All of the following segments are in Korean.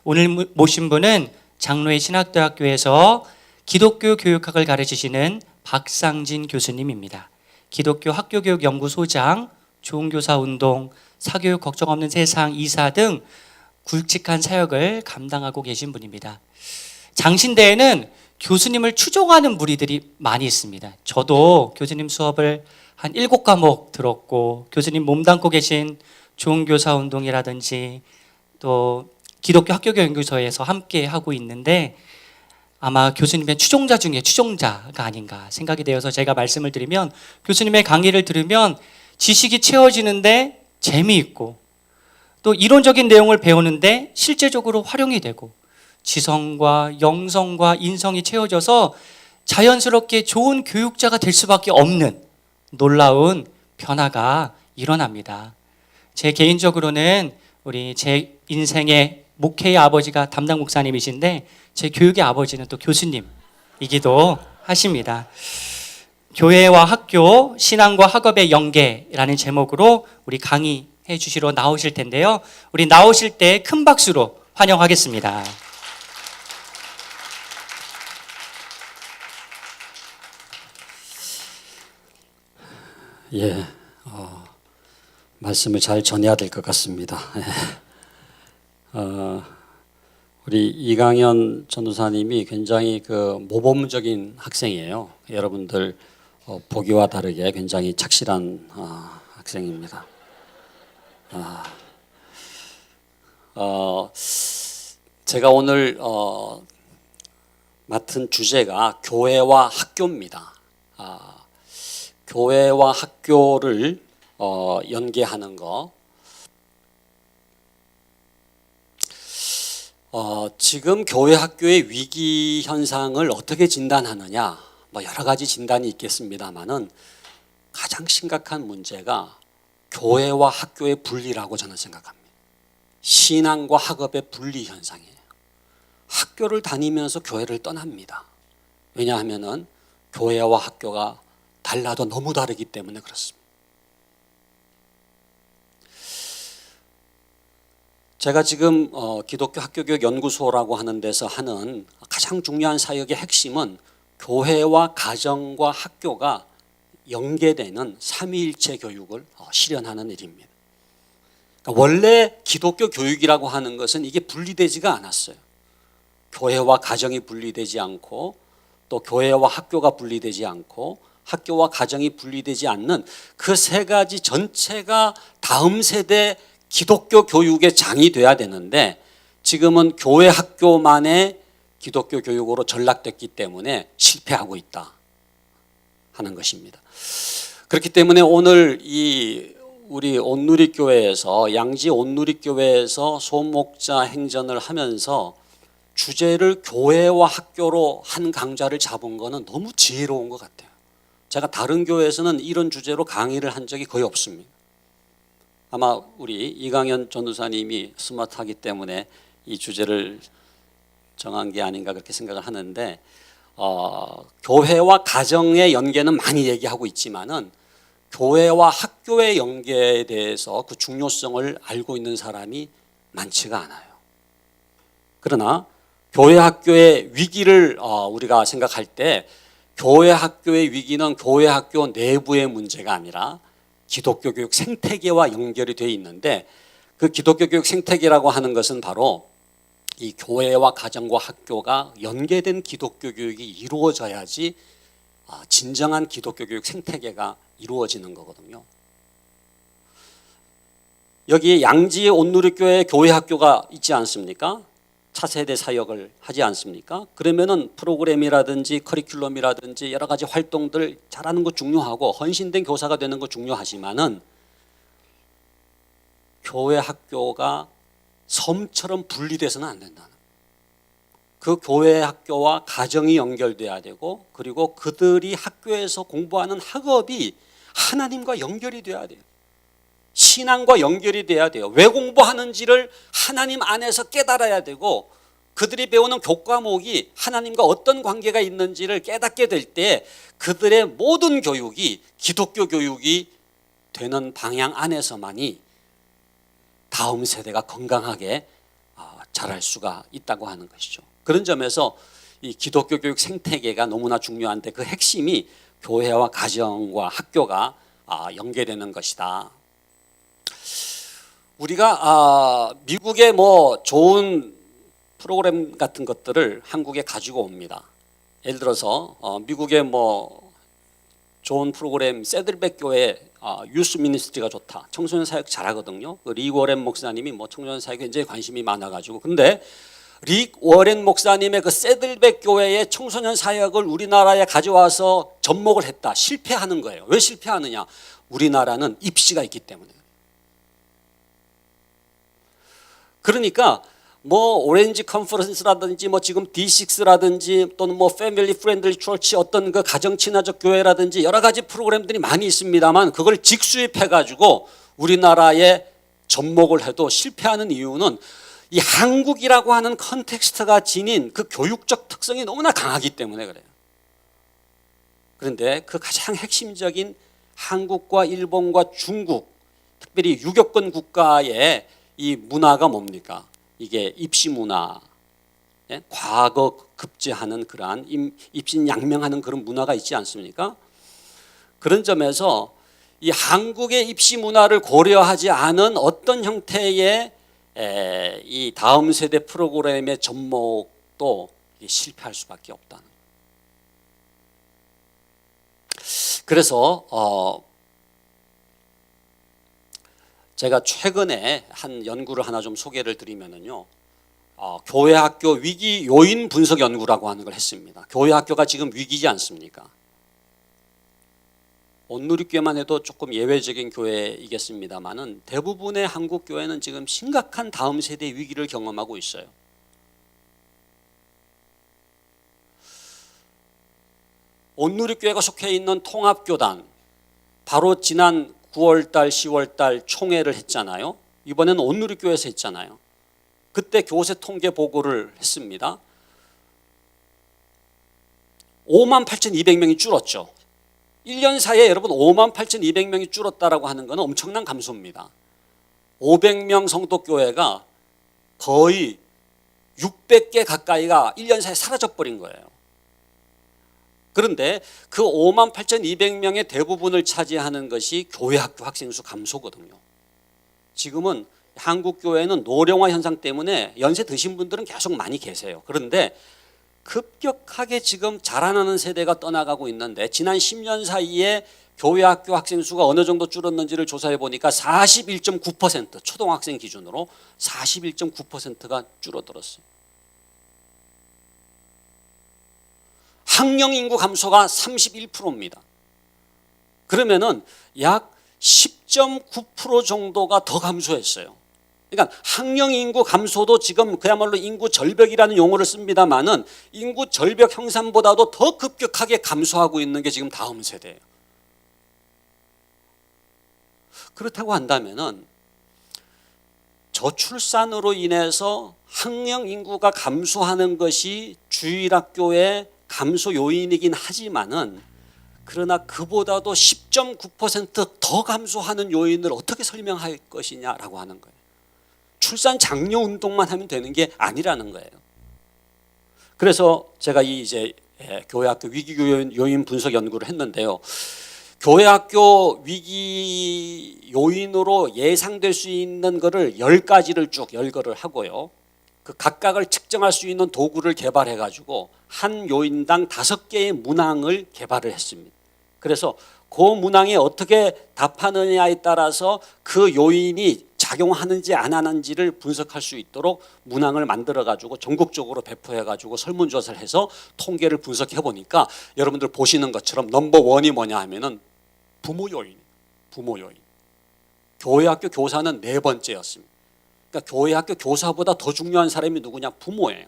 오늘 모신 분은 장로의 신학대학교에서 기독교 교육학을 가르치시는 박상진 교수님입니다. 기독교 학교교육연구소장, 좋은교사운동, 사교육 걱정 없는 세상 이사 등 굵직한 사역을 감당하고 계신 분입니다. 장신대에는 교수님을 추종하는 무리들이 많이 있습니다. 저도 교수님 수업을 한 7과목 들었고, 교수님 몸담고 계신 좋은교사운동이라든지 또 기독교 학교교육연구소에서 함께 하고 있는데, 아마 교수님의 추종자 중에 추종자가 아닌가 생각이 되어서 제가 말씀을 드리면, 교수님의 강의를 들으면 지식이 채워지는데 재미있고, 또 이론적인 내용을 배우는데 실제적으로 활용이 되고, 지성과 영성과 인성이 채워져서 자연스럽게 좋은 교육자가 될 수밖에 없는 놀라운 변화가 일어납니다. 제 개인적으로는 제 인생의 목회의 아버지가 담당 목사님이신데, 제 교육의 아버지는 또 교수님이기도 하십니다. 교회와 학교, 신앙과 학업의 연계라는 제목으로 우리 강의해 주시러 나오실 텐데요. 우리 나오실 때 큰 박수로 환영하겠습니다. 예, 말씀을 잘 전해야 될 것 같습니다. 우리 이강현 전도사님이 굉장히 모범적인 학생이에요. 여러분들 보기와 다르게 굉장히 착실한 학생입니다. 제가 오늘 맡은 주제가 교회와 학교입니다. 교회와 학교를 연계하는 거. 지금 교회 학교의 위기 현상을 어떻게 진단하느냐, 여러 가지 진단이 있겠습니다만은 가장 심각한 문제가 교회와 학교의 분리라고 저는 생각합니다. 신앙과 학업의 분리 현상이에요. 학교를 다니면서 교회를 떠납니다. 왜냐하면은 교회와 학교가 달라도 너무 다르기 때문에 그렇습니다. 제가 지금 기독교 학교교육연구소라고 하는 데서 하는 가장 중요한 사역의 핵심은 교회와 가정과 학교가 연계되는 삼위일체 교육을 실현하는 일입니다. 그러니까 원래 기독교 교육이라고 하는 것은 이게 분리되지가 않았어요. 교회와 가정이 분리되지 않고, 또 교회와 학교가 분리되지 않고, 학교와 가정이 분리되지 않는 그 세 가지 전체가 다음 세대 기독교 교육의 장이 돼야 되는데, 지금은 교회 학교만의 기독교 교육으로 전락됐기 때문에 실패하고 있다 하는 것입니다. 그렇기 때문에 오늘 우리 온누리교회에서, 양지 온누리교회에서 소목자 행전을 하면서 주제를 교회와 학교로 한 강좌를 잡은 거는 너무 지혜로운 것 같아요. 제가 다른 교회에서는 이런 주제로 강의를 한 적이 거의 없습니다. 아마 우리 이강현 전도사님이 스마트하기 때문에 이 주제를 정한 게 아닌가 그렇게 생각을 하는데, 교회와 가정의 연계는 많이 얘기하고 있지만은 교회와 학교의 연계에 대해서 그 중요성을 알고 있는 사람이 많지가 않아요. 그러나 교회 학교의 위기를 우리가 생각할 때, 교회 학교의 위기는 교회 학교 내부의 문제가 아니라 기독교 교육 생태계와 연결이 되어 있는데, 그 기독교 교육 생태계라고 하는 것은 바로 이 교회와 가정과 학교가 연계된 기독교 교육이 이루어져야지 진정한 기독교 교육 생태계가 이루어지는 거거든요. 여기 양지의 온누리교회 교회 학교가 있지 않습니까? 차세대 사역을 하지 않습니까? 그러면은 프로그램이라든지 커리큘럼이라든지 여러 가지 활동들 잘하는 거 중요하고, 헌신된 교사가 되는 거 중요하지만은 교회 학교가 섬처럼 분리돼서는 안 된다는, 그 교회 학교와 가정이 연결돼야 되고, 그리고 그들이 학교에서 공부하는 학업이 하나님과 연결이 돼야 돼요. 신앙과 연결이 돼야 돼요. 왜 공부하는지를 하나님 안에서 깨달아야 되고, 그들이 배우는 교과목이 하나님과 어떤 관계가 있는지를 깨닫게 될 때 그들의 모든 교육이 기독교 교육이 되는 방향 안에서만이 다음 세대가 건강하게 자랄 수가 있다고 하는 것이죠. 그런 점에서 이 기독교 교육 생태계가 너무나 중요한데 그 핵심이 교회와 가정과 학교가 연계되는 것이다. 우리가 미국의 뭐 좋은 프로그램 같은 것들을 한국에 가지고 옵니다. 예를 들어서 미국의 뭐 좋은 프로그램 세들백 교회 유스 미니스트리가 좋다. 청소년 사역 잘하거든요. 그 릭 워렌 목사님이 뭐 청소년 사역에 굉장히 관심이 많아가지고 근데 릭 워렌 목사님의 그 세들백 교회의 청소년 사역을 우리나라에 가져와서 접목을 했다. 실패하는 거예요. 왜 실패하느냐? 우리나라는 입시가 있기 때문에. 그러니까 뭐 오렌지 컨퍼런스라든지 뭐 지금 D6라든지 또는 뭐 패밀리 프렌들리 처치 어떤 그 가정 친화적 교회라든지 여러 가지 프로그램들이 많이 있습니다만 그걸 직수입해 가지고 우리나라에 접목을 해도 실패하는 이유는 이 한국이라고 하는 컨텍스트가 지닌 그 교육적 특성이 너무나 강하기 때문에 그래요. 그런데 그 가장 핵심적인 한국과 일본과 중국, 특별히 유교권 국가의 이 문화가 뭡니까? 이게 입시 문화, 과거 급제하는 그러한 입신양명하는 그런 문화가 있지 않습니까? 그런 점에서 이 한국의 입시 문화를 고려하지 않은 어떤 형태의 이 다음 세대 프로그램의 접목도 실패할 수밖에 없다는 거예요. 그래서 제가 최근에 한 연구를 하나 좀 소개를 드리면은요, 교회 학교 위기 요인 분석 연구라고 하는 걸 했습니다. 교회 학교가 지금 위기지 않습니까? 온누리교회만 해도 조금 예외적인 교회이겠습니다만은 대부분의 한국 교회는 지금 심각한 다음 세대 위기를 경험하고 있어요. 온누리교회가 속해 있는 통합교단, 바로 지난 9월달, 10월달 총회를 했잖아요. 이번에는 온누리교회에서 했잖아요. 그때 교세 통계 보고를 했습니다. 58,200명이 줄었죠. 1년 사이에 여러분 58,200명이 줄었다라고 하는 것은 엄청난 감소입니다. 500명 성도교회가 거의 600개 가까이가 1년 사이에 사라져버린 거예요. 그런데 그 58,200명의 대부분을 차지하는 것이 교회학교 학생 수 감소거든요. 지금은 한국 교회는 노령화 현상 때문에 연세 드신 분들은 계속 많이 계세요. 그런데 급격하게 지금 자라나는 세대가 떠나가고 있는데 지난 10년 사이에 교회학교 학생 수가 어느 정도 줄었는지를 조사해 보니까 41.9% 초등학생 기준으로 41.9%가 줄어들었어요. 학령 인구 감소가 31%입니다. 그러면은 약 10.9% 정도가 더 감소했어요. 그러니까 학령 인구 감소도 지금 그야말로 인구 절벽이라는 용어를 씁니다만은 인구 절벽 형상보다도 더 급격하게 감소하고 있는 게 지금 다음 세대예요. 그렇다고 한다면은 저출산으로 인해서 학령 인구가 감소하는 것이 주일학교의 감소 요인이긴 하지만은 그러나 그보다도 10.9% 더 감소하는 요인을 어떻게 설명할 것이냐라고 하는 거예요. 출산 장려 운동만 하면 되는 게 아니라는 거예요. 그래서 제가 이제 교회학교 위기 요인 분석 연구를 했는데요. 교회학교 위기 요인으로 예상될 수 있는 거를 10가지를 쭉 열거를 하고요. 그 각각을 측정할 수 있는 도구를 개발해 가지고 한 요인당 5개의 문항을 개발을 했습니다. 그래서 그 문항에 어떻게 답하느냐에 따라서 그 요인이 작용하는지 안 하는지를 분석할 수 있도록 문항을 만들어 가지고 전국적으로 배포해 가지고 설문조사를 해서 통계를 분석해 보니까 여러분들 보시는 것처럼 넘버 원이 뭐냐 하면은 부모 요인. 교회학교 교사는 4번째였습니다. 그러니까 교회학교 교사보다 더 중요한 사람이 누구냐? 부모예요.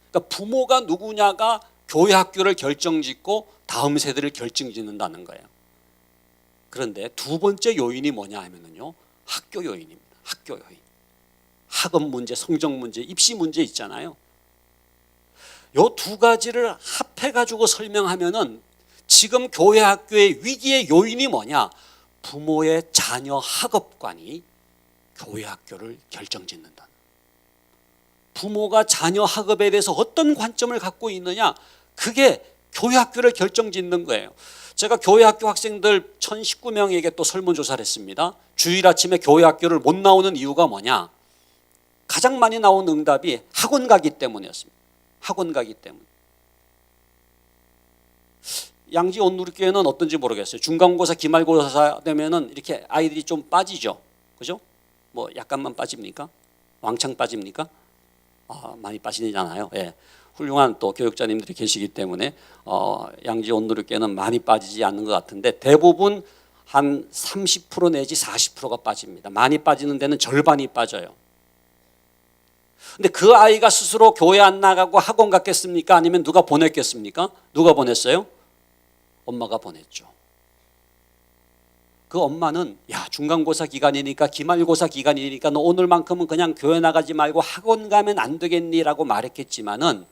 그러니까 부모가 누구냐가 교회학교를 결정짓고 다음 세대를 결정짓는다는 거예요. 그런데 두 번째 요인이 뭐냐 하면은요, 학교 요인입니다. 학교 요인. 학업 문제, 성적 문제, 입시 문제 있잖아요. 요 두 가지를 합해 가지고 설명하면은 지금 교회 학교의 위기의 요인이 뭐냐? 부모의 자녀 학업관이 교회 학교를 결정짓는다. 부모가 자녀 학업에 대해서 어떤 관점을 갖고 있느냐, 그게 교회 학교를 결정짓는 거예요. 제가 교회 학교 학생들 1019명에게 또 설문조사를 했습니다. 주일 아침에 교회 학교를 못 나오는 이유가 뭐냐? 가장 많이 나온 응답이 학원 가기 때문이었습니다. 학원 가기 때문. 양지 온누리교회는 어떤지 모르겠어요. 중간고사, 기말고사 되면은 이렇게 아이들이 좀 빠지죠. 그죠? 뭐 약간만 빠집니까? 왕창 빠집니까? 많이 빠지잖아요. 예. 훌륭한 또 교육자님들이 계시기 때문에 양지 온누리교회는 많이 빠지지 않는 것 같은데 대부분 한 30% 내지 40%가 빠집니다. 많이 빠지는 데는 절반이 빠져요. 근데 그 아이가 스스로 교회 안 나가고 학원 갔겠습니까? 아니면 누가 보냈겠습니까? 누가 보냈어요? 엄마가 보냈죠. 그 엄마는 야, 중간고사 기간이니까, 기말고사 기간이니까 너 오늘만큼은 그냥 교회 나가지 말고 학원 가면 안 되겠니? 라고 말했겠지만은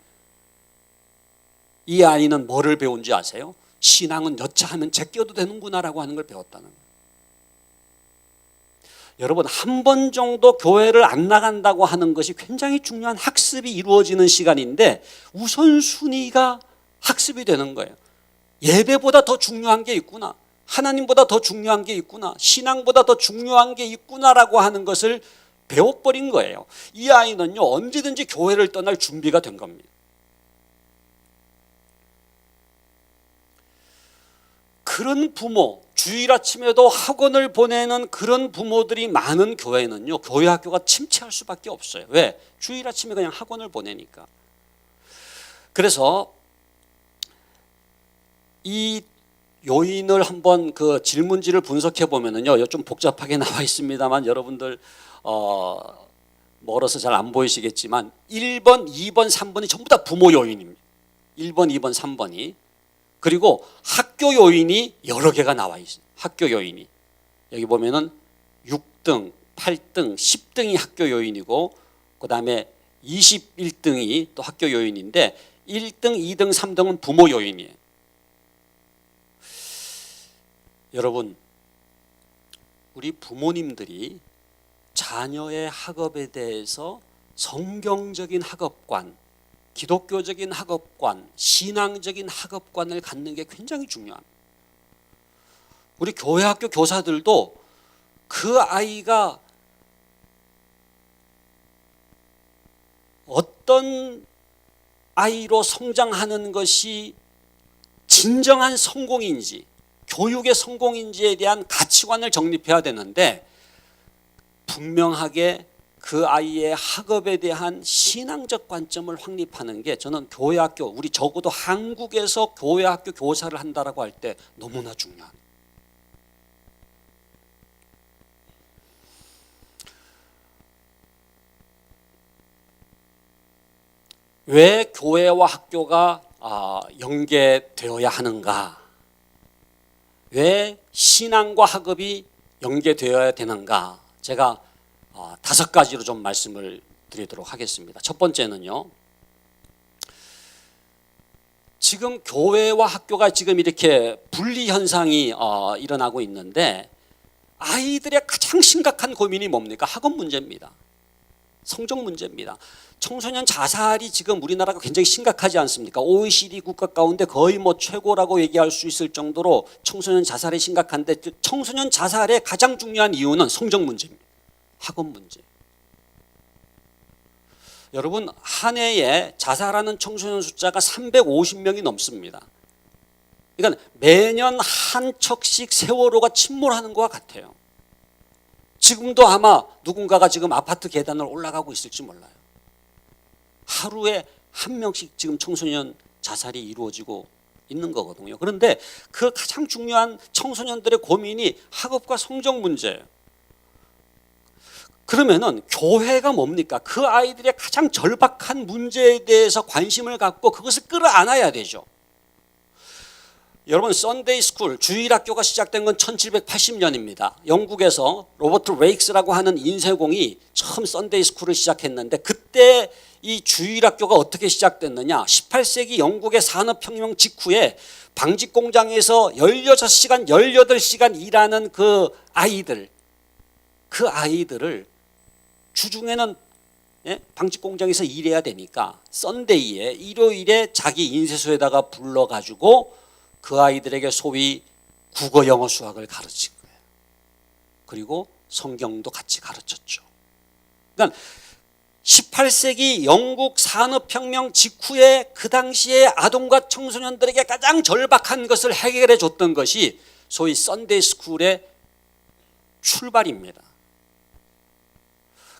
이 아이는 뭐를 배운지 아세요? 신앙은 여차하면 제껴도 되는구나 라고 하는 걸 배웠다는 거예요. 여러분, 한 번 정도 교회를 안 나간다고 하는 것이 굉장히 중요한 학습이 이루어지는 시간인데 우선순위가 학습이 되는 거예요. 예배보다 더 중요한 게 있구나, 하나님보다 더 중요한 게 있구나, 신앙보다 더 중요한 게 있구나라고 하는 것을 배워버린 거예요. 이 아이는요, 언제든지 교회를 떠날 준비가 된 겁니다. 그런 부모, 주일 아침에도 학원을 보내는 그런 부모들이 많은 교회는요, 교회 학교가 침체할 수밖에 없어요. 왜? 주일 아침에 그냥 학원을 보내니까. 그래서 이 요인을 한번 그 질문지를 분석해 보면은요, 좀 복잡하게 나와 있습니다만 여러분들 멀어서 잘 안 보이시겠지만 1번, 2번, 3번이 전부 다 부모 요인입니다. 1번, 2번, 3번이. 그리고 학교 요인이 여러 개가 나와 있어요. 학교 요인이. 여기 보면은 6등, 8등, 10등이 학교 요인이고 그다음에 21등이 또 학교 요인인데 1등, 2등, 3등은 부모 요인이에요. 여러분, 우리 부모님들이 자녀의 학업에 대해서 성경적인 학업관, 기독교적인 학업관, 신앙적인 학업관을 갖는 게 굉장히 중요합니다. 우리 교회 학교 교사들도 그 아이가 어떤 아이로 성장하는 것이 진정한 성공인지, 교육의 성공인지에 대한 가치관을 정립해야 되는데 분명하게 그 아이의 학업에 대한 신앙적 관점을 확립하는 게 저는 교회 학교, 우리 적어도 한국에서 교회 학교 교사를 한다라고 할 때 너무나 중요합니다. 왜 교회와 학교가 연계되어야 하는가? 왜 신앙과 학업이 연계되어야 되는가? 제가 5가지로 좀 말씀을 드리도록 하겠습니다. 첫 번째는요, 지금 교회와 학교가 지금 이렇게 분리 현상이 일어나고 있는데 아이들의 가장 심각한 고민이 뭡니까? 학업 문제입니다. 성적 문제입니다. 청소년 자살이 지금 우리나라가 굉장히 심각하지 않습니까? OECD 국가 가운데 거의 뭐 최고라고 얘기할 수 있을 정도로 청소년 자살이 심각한데 청소년 자살의 가장 중요한 이유는 성적 문제입니다. 학업 문제. 여러분, 한 해에 자살하는 청소년 숫자가 350명이 넘습니다. 그러니까 매년 한 척씩 세월호가 침몰하는 것과 같아요. 지금도 아마 누군가가 지금 아파트 계단을 올라가고 있을지 몰라요. 하루에 한 명씩 지금 청소년 자살이 이루어지고 있는 거거든요. 그런데 그 가장 중요한 청소년들의 고민이 학업과 성적 문제예요. 그러면은 교회가 뭡니까? 그 아이들의 가장 절박한 문제에 대해서 관심을 갖고 그것을 끌어안아야 되죠. 여러분, 썬데이 스쿨, 주일학교가 시작된 건 1780년입니다. 영국에서 로버트 레이크스라고 하는 인쇄공이 처음 썬데이 스쿨을 시작했는데 그때 이 주일학교가 어떻게 시작됐느냐? 18세기 영국의 산업혁명 직후에 방직 공장에서 16시간, 18시간 일하는 그 아이들을 주중에는 방직 공장에서 일해야 되니까 썬데이에 일요일에 자기 인쇄소에다가 불러가지고 그 아이들에게 소위 국어, 영어, 수학을 가르친 거예요. 그리고 성경도 같이 가르쳤죠. 그러니까 18세기 영국 산업혁명 직후에 그 당시에 아동과 청소년들에게 가장 절박한 것을 해결해 줬던 것이 소위 썬데이 스쿨의 출발입니다.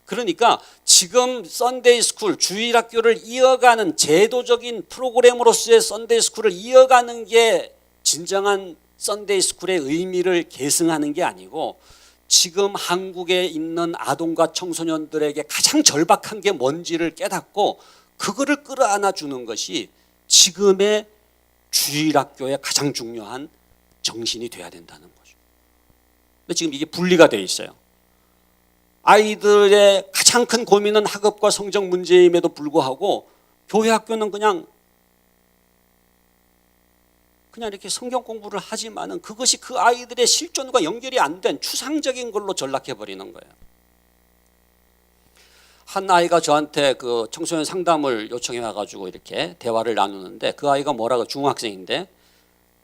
그러니까 지금 썬데이 스쿨, 주일학교를 이어가는 제도적인 프로그램으로서의 썬데이 스쿨을 이어가는 게 진정한 썬데이 스쿨의 의미를 계승하는 게 아니고 지금 한국에 있는 아동과 청소년들에게 가장 절박한 게 뭔지를 깨닫고 그거를 끌어안아 주는 것이 지금의 주일학교의 가장 중요한 정신이 돼야 된다는 거죠. 근데 지금 이게 분리가 되어 있어요. 아이들의 가장 큰 고민은 학업과 성적 문제임에도 불구하고 교회 학교는 그냥 이렇게 성경 공부를 하지만은 그것이 그 아이들의 실존과 연결이 안 된 추상적인 걸로 전락해 버리는 거예요. 한 아이가 저한테 그 청소년 상담을 요청해 와가지고 이렇게 대화를 나누는데 그 아이가 뭐라고 중학생인데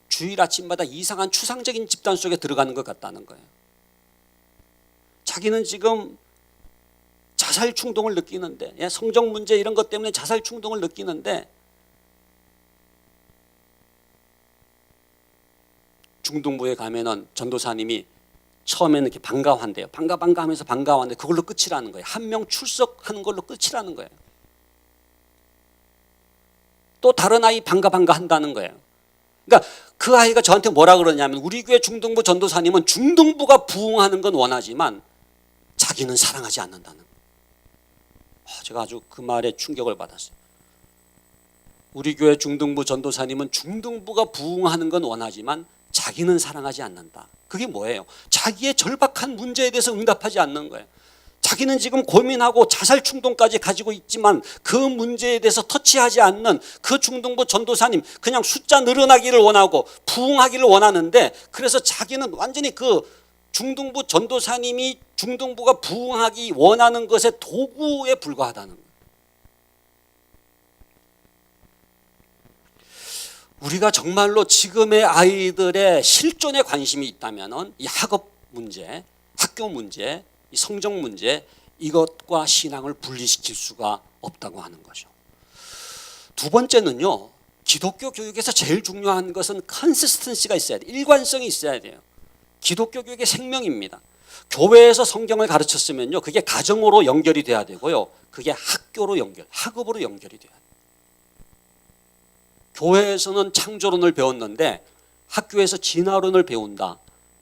주일 아침마다 이상한 추상적인 집단 속에 들어가는 것 같다는 거예요. 자기는 지금 자살 충동을 느끼는데 성적 문제 이런 것 때문에 자살 충동을 느끼는데 중등부에 가면은 전도사님이 처음에는 이렇게 반가워한대요. 반가 하면서 반가워하는데 그걸로 끝이라는 거예요. 한 명 출석하는 걸로 끝이라는 거예요. 또 다른 아이 반가 한다는 거예요. 그러니까 그 아이가 저한테 뭐라 그러냐면 우리 교회 중등부 전도사님은 중등부가 부흥하는 건 원하지만 자기는 사랑하지 않는다는 거예요. 제가 아주 그 말에 충격을 받았어요. 우리 교회 중등부 전도사님은 중등부가 부흥하는 건 원하지만 자기는 사랑하지 않는다. 그게 뭐예요? 자기의 절박한 문제에 대해서 응답하지 않는 거예요. 자기는 지금 고민하고 자살 충동까지 가지고 있지만 그 문제에 대해서 터치하지 않는 그 중등부 전도사님 그냥 숫자 늘어나기를 원하고 부흥하기를 원하는데 그래서 자기는 완전히 그 중등부 전도사님이 중등부가 부흥하기 원하는 것의 도구에 불과하다는 거예요. 우리가 정말로 지금의 아이들의 실존에 관심이 있다면 이 학업 문제, 학교 문제, 이 성적 문제 이것과 신앙을 분리시킬 수가 없다고 하는 거죠. 두 번째는요. 기독교 교육에서 제일 중요한 것은 컨시스턴시가 있어야 돼요. 일관성이 있어야 돼요. 기독교 교육의 생명입니다. 교회에서 성경을 가르쳤으면요. 그게 가정으로 연결이 돼야 되고요. 그게 학교로 학업으로 연결이 돼야 돼요. 교회에서는 창조론을 배웠는데 학교에서 진화론을 배운다.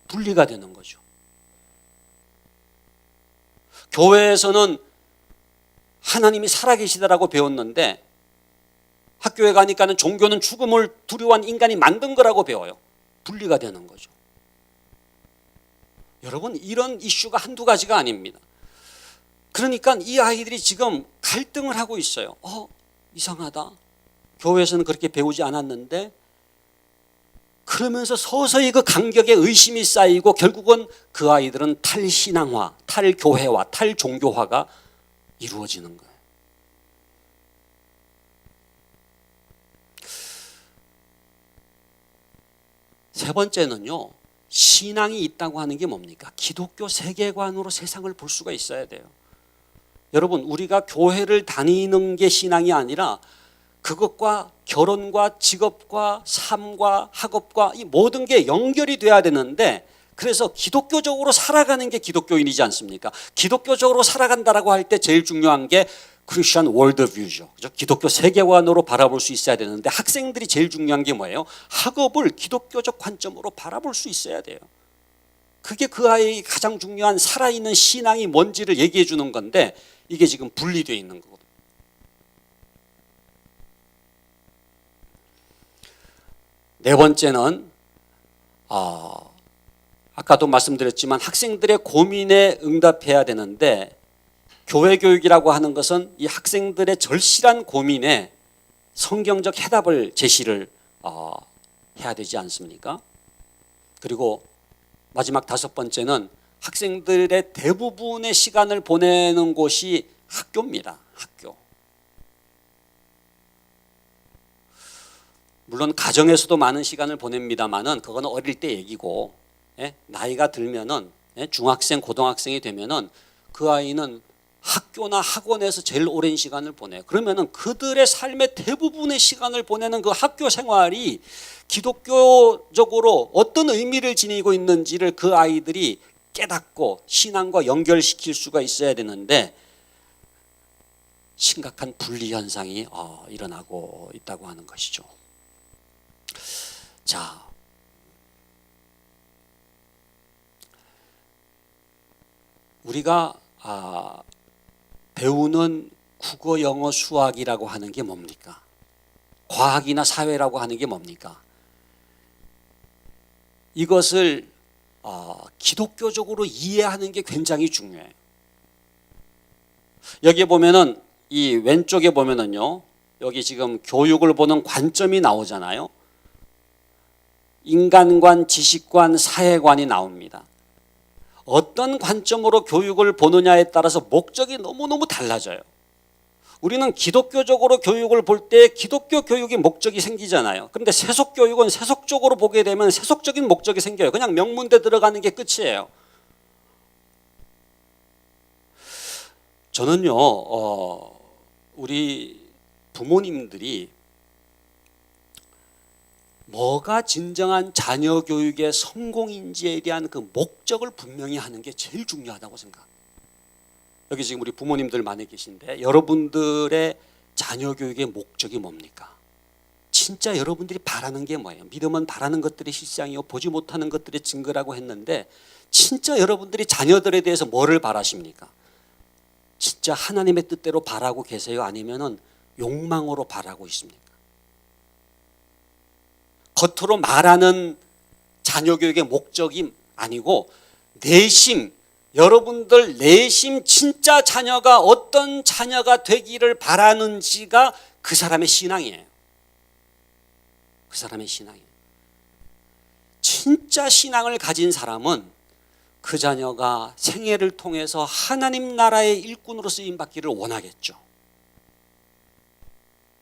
분리가 되는 거죠. 교회에서는 하나님이 살아계시다라고 배웠는데 학교에 가니까는 종교는 죽음을 두려워한 인간이 만든 거라고 배워요. 분리가 되는 거죠. 여러분 이런 이슈가 한두 가지가 아닙니다. 그러니까 이 아이들이 지금 갈등을 하고 있어요. 이상하다. 교회에서는 그렇게 배우지 않았는데 그러면서 서서히 그 간격에 의심이 쌓이고 결국은 그 아이들은 탈신앙화, 탈교회화, 탈종교화가 이루어지는 거예요. 세 번째는요. 신앙이 있다고 하는 게 뭡니까? 기독교 세계관으로 세상을 볼 수가 있어야 돼요. 여러분 우리가 교회를 다니는 게 신앙이 아니라 그것과 결혼과 직업과 삶과 학업과 이 모든 게 연결이 돼야 되는데 그래서 기독교적으로 살아가는 게 기독교인이지 않습니까? 기독교적으로 살아간다라고 할 때 제일 중요한 게 크리스천 월드뷰죠. 그죠? 기독교 세계관으로 바라볼 수 있어야 되는데 학생들이 제일 중요한 게 뭐예요? 학업을 기독교적 관점으로 바라볼 수 있어야 돼요. 그게 그 아이의 가장 중요한 살아있는 신앙이 뭔지를 얘기해 주는 건데 이게 지금 분리되어 있는 거거든요. 네 번째는 아까도 말씀드렸지만 학생들의 고민에 응답해야 되는데 교회 교육이라고 하는 것은 이 학생들의 절실한 고민에 성경적 해답을 제시를 해야 되지 않습니까? 그리고 마지막 다섯 번째는 학생들의 대부분의 시간을 보내는 곳이 학교입니다. 학교. 물론 가정에서도 많은 시간을 보냅니다만은 그거는 어릴 때 얘기고, 나이가 들면은 중학생, 고등학생이 되면은 그 아이는 학교나 학원에서 제일 오랜 시간을 보내요. 그러면은 그들의 삶의 대부분의 시간을 보내는 그 학교 생활이 기독교적으로 어떤 의미를 지니고 있는지를 그 아이들이 깨닫고 신앙과 연결시킬 수가 있어야 되는데 심각한 분리 현상이 일어나고 있다고 하는 것이죠. 자, 우리가 배우는 국어, 영어, 수학이라고 하는 게 뭡니까? 과학이나 사회라고 하는 게 뭡니까? 이것을 기독교적으로 이해하는 게 굉장히 중요해요. 여기 보면은 이 왼쪽에 보면은요, 여기 지금 교육을 보는 관점이 나오잖아요. 인간관, 지식관, 사회관이 나옵니다. 어떤 관점으로 교육을 보느냐에 따라서 목적이 너무너무 달라져요. 우리는 기독교적으로 교육을 볼 때 기독교 교육의 목적이 생기잖아요. 그런데 세속 교육은 세속적으로 보게 되면 세속적인 목적이 생겨요. 그냥 명문대 들어가는 게 끝이에요. 저는요, 우리 부모님들이 뭐가 진정한 자녀 교육의 성공인지에 대한 그 목적을 분명히 하는 게 제일 중요하다고 생각합니다. 여기 지금 우리 부모님들 많이 계신데 여러분들의 자녀 교육의 목적이 뭡니까? 진짜 여러분들이 바라는 게 뭐예요? 믿음은 바라는 것들이 실상이요 보지 못하는 것들의 증거라고 했는데 진짜 여러분들이 자녀들에 대해서 뭐를 바라십니까? 진짜 하나님의 뜻대로 바라고 계세요? 아니면은 욕망으로 바라고 있습니까? 겉으로 말하는 자녀 교육의 목적이 아니고 내심, 여러분들 내심 진짜 자녀가 어떤 자녀가 되기를 바라는지가 그 사람의 신앙이에요. 그 사람의 신앙이에요. 진짜 신앙을 가진 사람은 그 자녀가 생애를 통해서 하나님 나라의 일꾼으로 쓰임받기를 원하겠죠.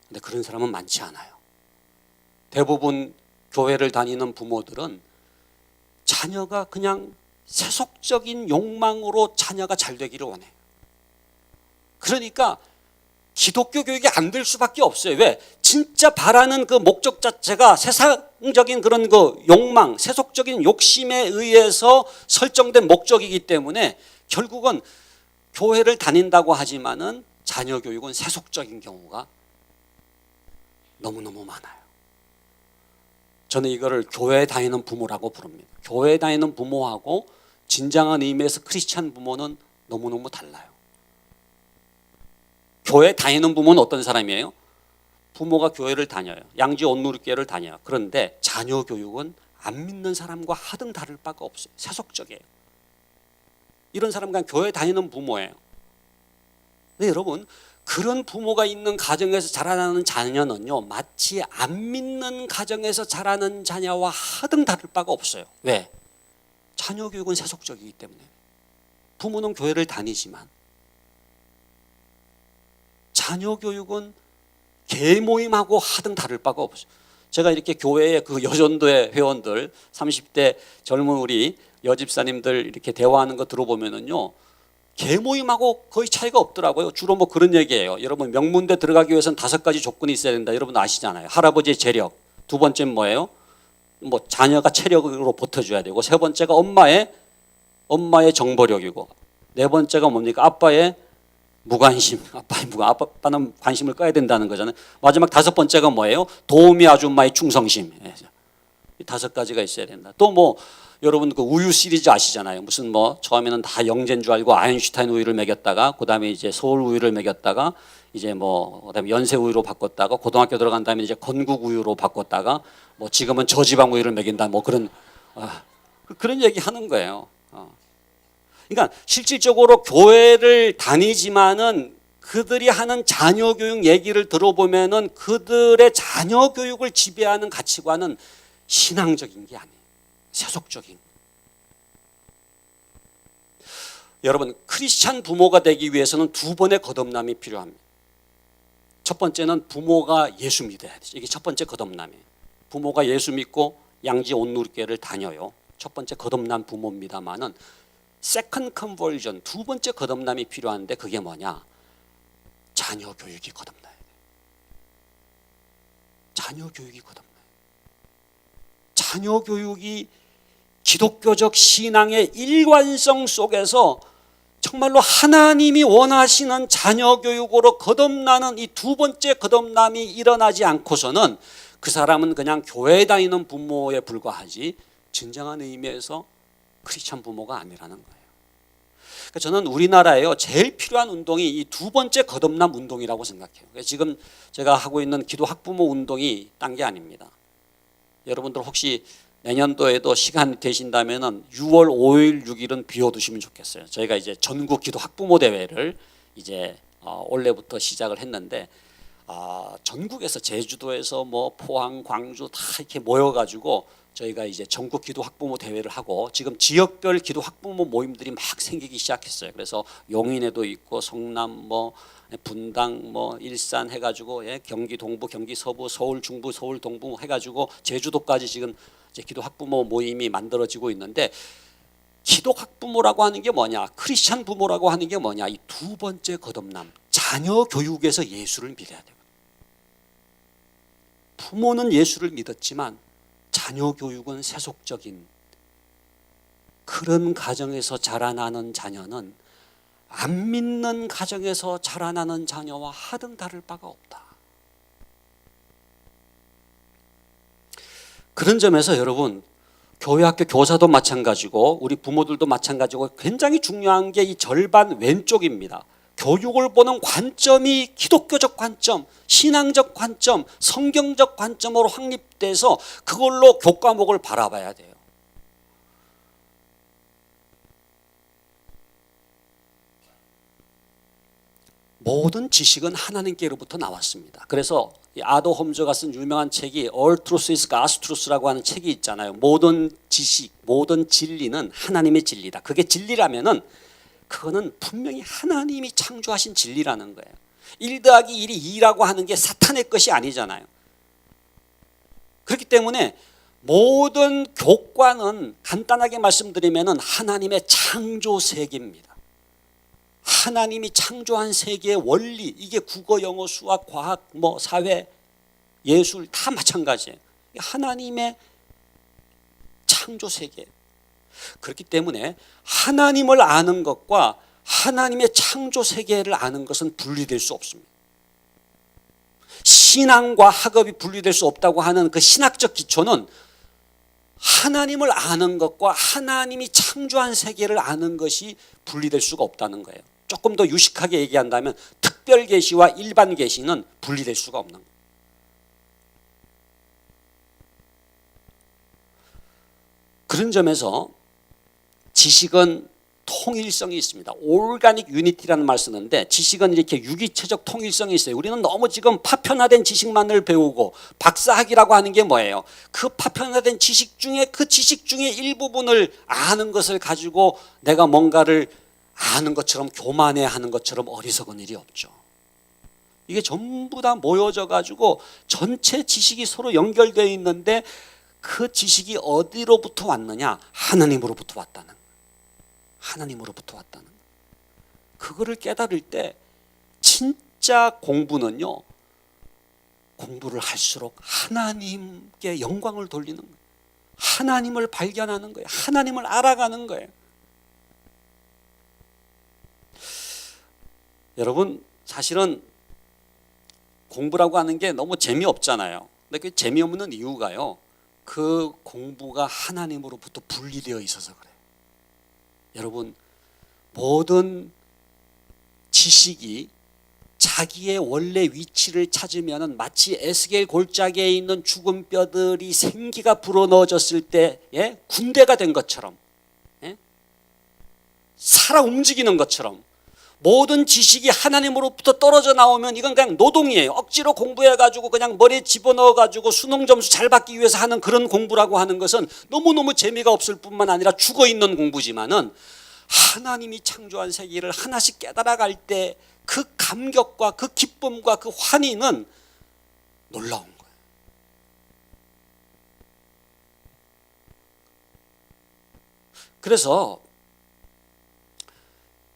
근데 그런 사람은 많지 않아요. 대부분 교회를 다니는 부모들은 자녀가 그냥 세속적인 욕망으로 자녀가 잘 되기를 원해요. 그러니까 기독교 교육이 안 될 수밖에 없어요. 왜? 진짜 바라는 그 목적 자체가 세상적인 그런 그 욕망, 세속적인 욕심에 의해서 설정된 목적이기 때문에 결국은 교회를 다닌다고 하지만은 자녀 교육은 세속적인 경우가 너무너무 많아요. 저는 이거를 교회에 다니는 부모라고 부릅니다. 교회에 다니는 부모하고 진정한 의미에서 크리스찬 부모는 너무너무 달라요. 교회 다니는 부모는 어떤 사람이에요? 부모가 교회를 다녀요. 양지 온누리교회를 다녀요. 그런데 자녀 교육은 안 믿는 사람과 하등 다를 바가 없어요. 세속적이에요. 이런 사람은 그냥 교회 다니는 부모예요. 근데 여러분, 그런 부모가 있는 가정에서 자라나는 자녀는요, 마치 안 믿는 가정에서 자라는 자녀와 하등 다를 바가 없어요. 왜? 자녀 교육은 세속적이기 때문에. 부모는 교회를 다니지만 자녀 교육은 계모임하고 하등 다를 바가 없어요. 제가 이렇게 교회의 그 여전도의 회원들 30대 젊은 우리 여집사님들 이렇게 대화하는 거 들어보면은요, 계모임하고 거의 차이가 없더라고요. 주로 뭐 그런 얘기예요. 여러분, 명문대 들어가기 위해서는 5가지 조건이 있어야 된다. 여러분 아시잖아요. 할아버지의 재력, 두 번째는 뭐예요? 뭐 자녀가 체력으로 버텨줘야 되고, 세 번째가 엄마의 정보력이고, 네 번째가 뭡니까? 아빠의 무관심. 아빠는 관심을 꺼야 된다는 거잖아요. 마지막 5번째가 뭐예요? 도우미 아줌마의 충성심. 이 5가지가 있어야 된다. 또 뭐 여러분 그 우유 시리즈 아시잖아요. 무슨 뭐 처음에는 다 영재인 줄 알고 아인슈타인 우유를 먹였다가, 그다음에 이제 서울 우유를 먹였다가, 이제 뭐 그다음에 연세 우유로 바꿨다가, 고등학교 들어간 다음에 이제 건국 우유로 바꿨다가, 뭐 지금은 저지방 우유를 먹인다. 뭐 그런 얘기 하는 거예요. 그러니까 실질적으로 교회를 다니지만은 그들이 하는 자녀 교육 얘기를 들어보면은 그들의 자녀 교육을 지배하는 가치관은 신앙적인 게 아니에요. 세속적인. 여러분, 크리스찬 부모가 되기 위해서는 2번의 거듭남이 필요합니다. 첫 번째는 부모가 예수 믿어야 되죠. 이게 첫 번째 거듭남이에요. 부모가 예수 믿고 양지 온누리교회를 다녀요. 첫 번째 거듭난 부모입니다만은 세컨드 컨버전, 두 번째 거듭남이 필요한데 그게 뭐냐? 자녀 교육이 거듭나야 돼요. 자녀 교육이 거듭나요. 자녀 교육이 기독교적 신앙의 일관성 속에서 정말로 하나님이 원하시는 자녀 교육으로 거듭나는 이 두 번째 거듭남이 일어나지 않고서는 그 사람은 그냥 교회 다니는 부모에 불과하지 진정한 의미에서 크리스찬 부모가 아니라는 거예요. 그러니까 저는 우리나라에요 제일 필요한 운동이 이 두 번째 거듭남 운동이라고 생각해요. 지금 제가 하고 있는 기도 학부모 운동이 딴 게 아닙니다. 여러분들 혹시 내년도에도 시간 되신다면은 6월 5일, 6일은 비워두시면 좋겠어요. 저희가 이제 전국 기도 학부모 대회를 이제 올해부터 시작을 했는데 전국에서 제주도에서 뭐 포항, 광주 다 이렇게 모여가지고 저희가 이제 전국 기도 학부모 대회를 하고 지금 지역별 기도 학부모 모임들이 막 생기기 시작했어요. 그래서 용인에도 있고 성남 뭐 분당 뭐 일산 해가지고 경기 동부, 경기 서부, 서울 중부, 서울 동부 해가지고 제주도까지 지금 이제 기도 학부모 모임이 만들어지고 있는데 기도 학부모라고 하는 게 뭐냐? 크리스찬 부모라고 하는 게 뭐냐? 이 두 번째 거듭남, 자녀 교육에서 예수를 믿어야 돼요. 부모는 예수를 믿었지만 자녀 교육은 세속적인 그런 가정에서 자라나는 자녀는 안 믿는 가정에서 자라나는 자녀와 하등 다를 바가 없다. 그런 점에서 여러분 교회 학교 교사도 마찬가지고 우리 부모들도 마찬가지고 굉장히 중요한 게 이 절반 왼쪽입니다. 교육을 보는 관점이 기독교적 관점, 신앙적 관점, 성경적 관점으로 확립돼서 그걸로 교과목을 바라봐야 돼요. 모든 지식은 하나님께로부터 나왔습니다. 그래서 아도 홈즈가 쓴 유명한 책이 All Truth is God's Truth라고 하는 책이 있잖아요. 모든 지식, 모든 진리는 하나님의 진리다. 그게 진리라면은 그거는 분명히 하나님이 창조하신 진리라는 거예요. 1 더하기 1이 2라고 하는 게 사탄의 것이 아니잖아요. 그렇기 때문에 모든 교과는 간단하게 말씀드리면 하나님의 창조 세계입니다. 하나님이 창조한 세계의 원리, 이게 국어, 영어, 수학, 과학, 뭐 사회, 예술 다 마찬가지예요. 하나님의 창조 세계. 그렇기 때문에 하나님을 아는 것과 하나님의 창조 세계를 아는 것은 분리될 수 없습니다. 신앙과 학업이 분리될 수 없다고 하는 그 신학적 기초는 하나님을 아는 것과 하나님이 창조한 세계를 아는 것이 분리될 수가 없다는 거예요. 조금 더 유식하게 얘기한다면 특별 계시와 일반 계시는 분리될 수가 없는 거예요. 그런 점에서 지식은 통일성이 있습니다. 오르가닉 유니티라는 말 쓰는데 지식은 이렇게 유기체적 통일성이 있어요. 우리는 너무 지금 파편화된 지식만을 배우고 박사학위라고 하는 게 뭐예요? 그 파편화된 지식 중에 그 지식 중에 일부분을 아는 것을 가지고 내가 뭔가를 아는 것처럼 교만해하는 것처럼 어리석은 일이 없죠. 이게 전부 다 모여져 가지고 전체 지식이 서로 연결되어 있는데 그 지식이 어디로부터 왔느냐? 하나님으로부터 왔다는 거예요. 하나님으로부터 왔다는 거예요. 그거를 깨달을 때 진짜 공부는요, 공부를 할수록 하나님께 영광을 돌리는 거예요. 하나님을 발견하는 거예요. 하나님을 알아가는 거예요. 여러분, 사실은 공부라고 하는 게 너무 재미없잖아요. 근데 그 재미없는 이유가요, 그 공부가 하나님으로부터 분리되어 있어서 그래요. 여러분, 모든 지식이 자기의 원래 위치를 찾으면 마치 에스겔 골짜기에 있는 죽은 뼈들이 생기가 불어넣어졌을 때 군대가 된 것처럼, 살아 움직이는 것처럼 모든 지식이 하나님으로부터 떨어져 나오면 이건 그냥 노동이에요. 억지로 공부해가지고 그냥 머리에 집어넣어가지고 수능 점수 잘 받기 위해서 하는 그런 공부라고 하는 것은 너무너무 재미가 없을 뿐만 아니라 죽어있는 공부지만은 하나님이 창조한 세계를 하나씩 깨달아갈 때 그 감격과 그 기쁨과 그 환희는 놀라운 거예요. 그래서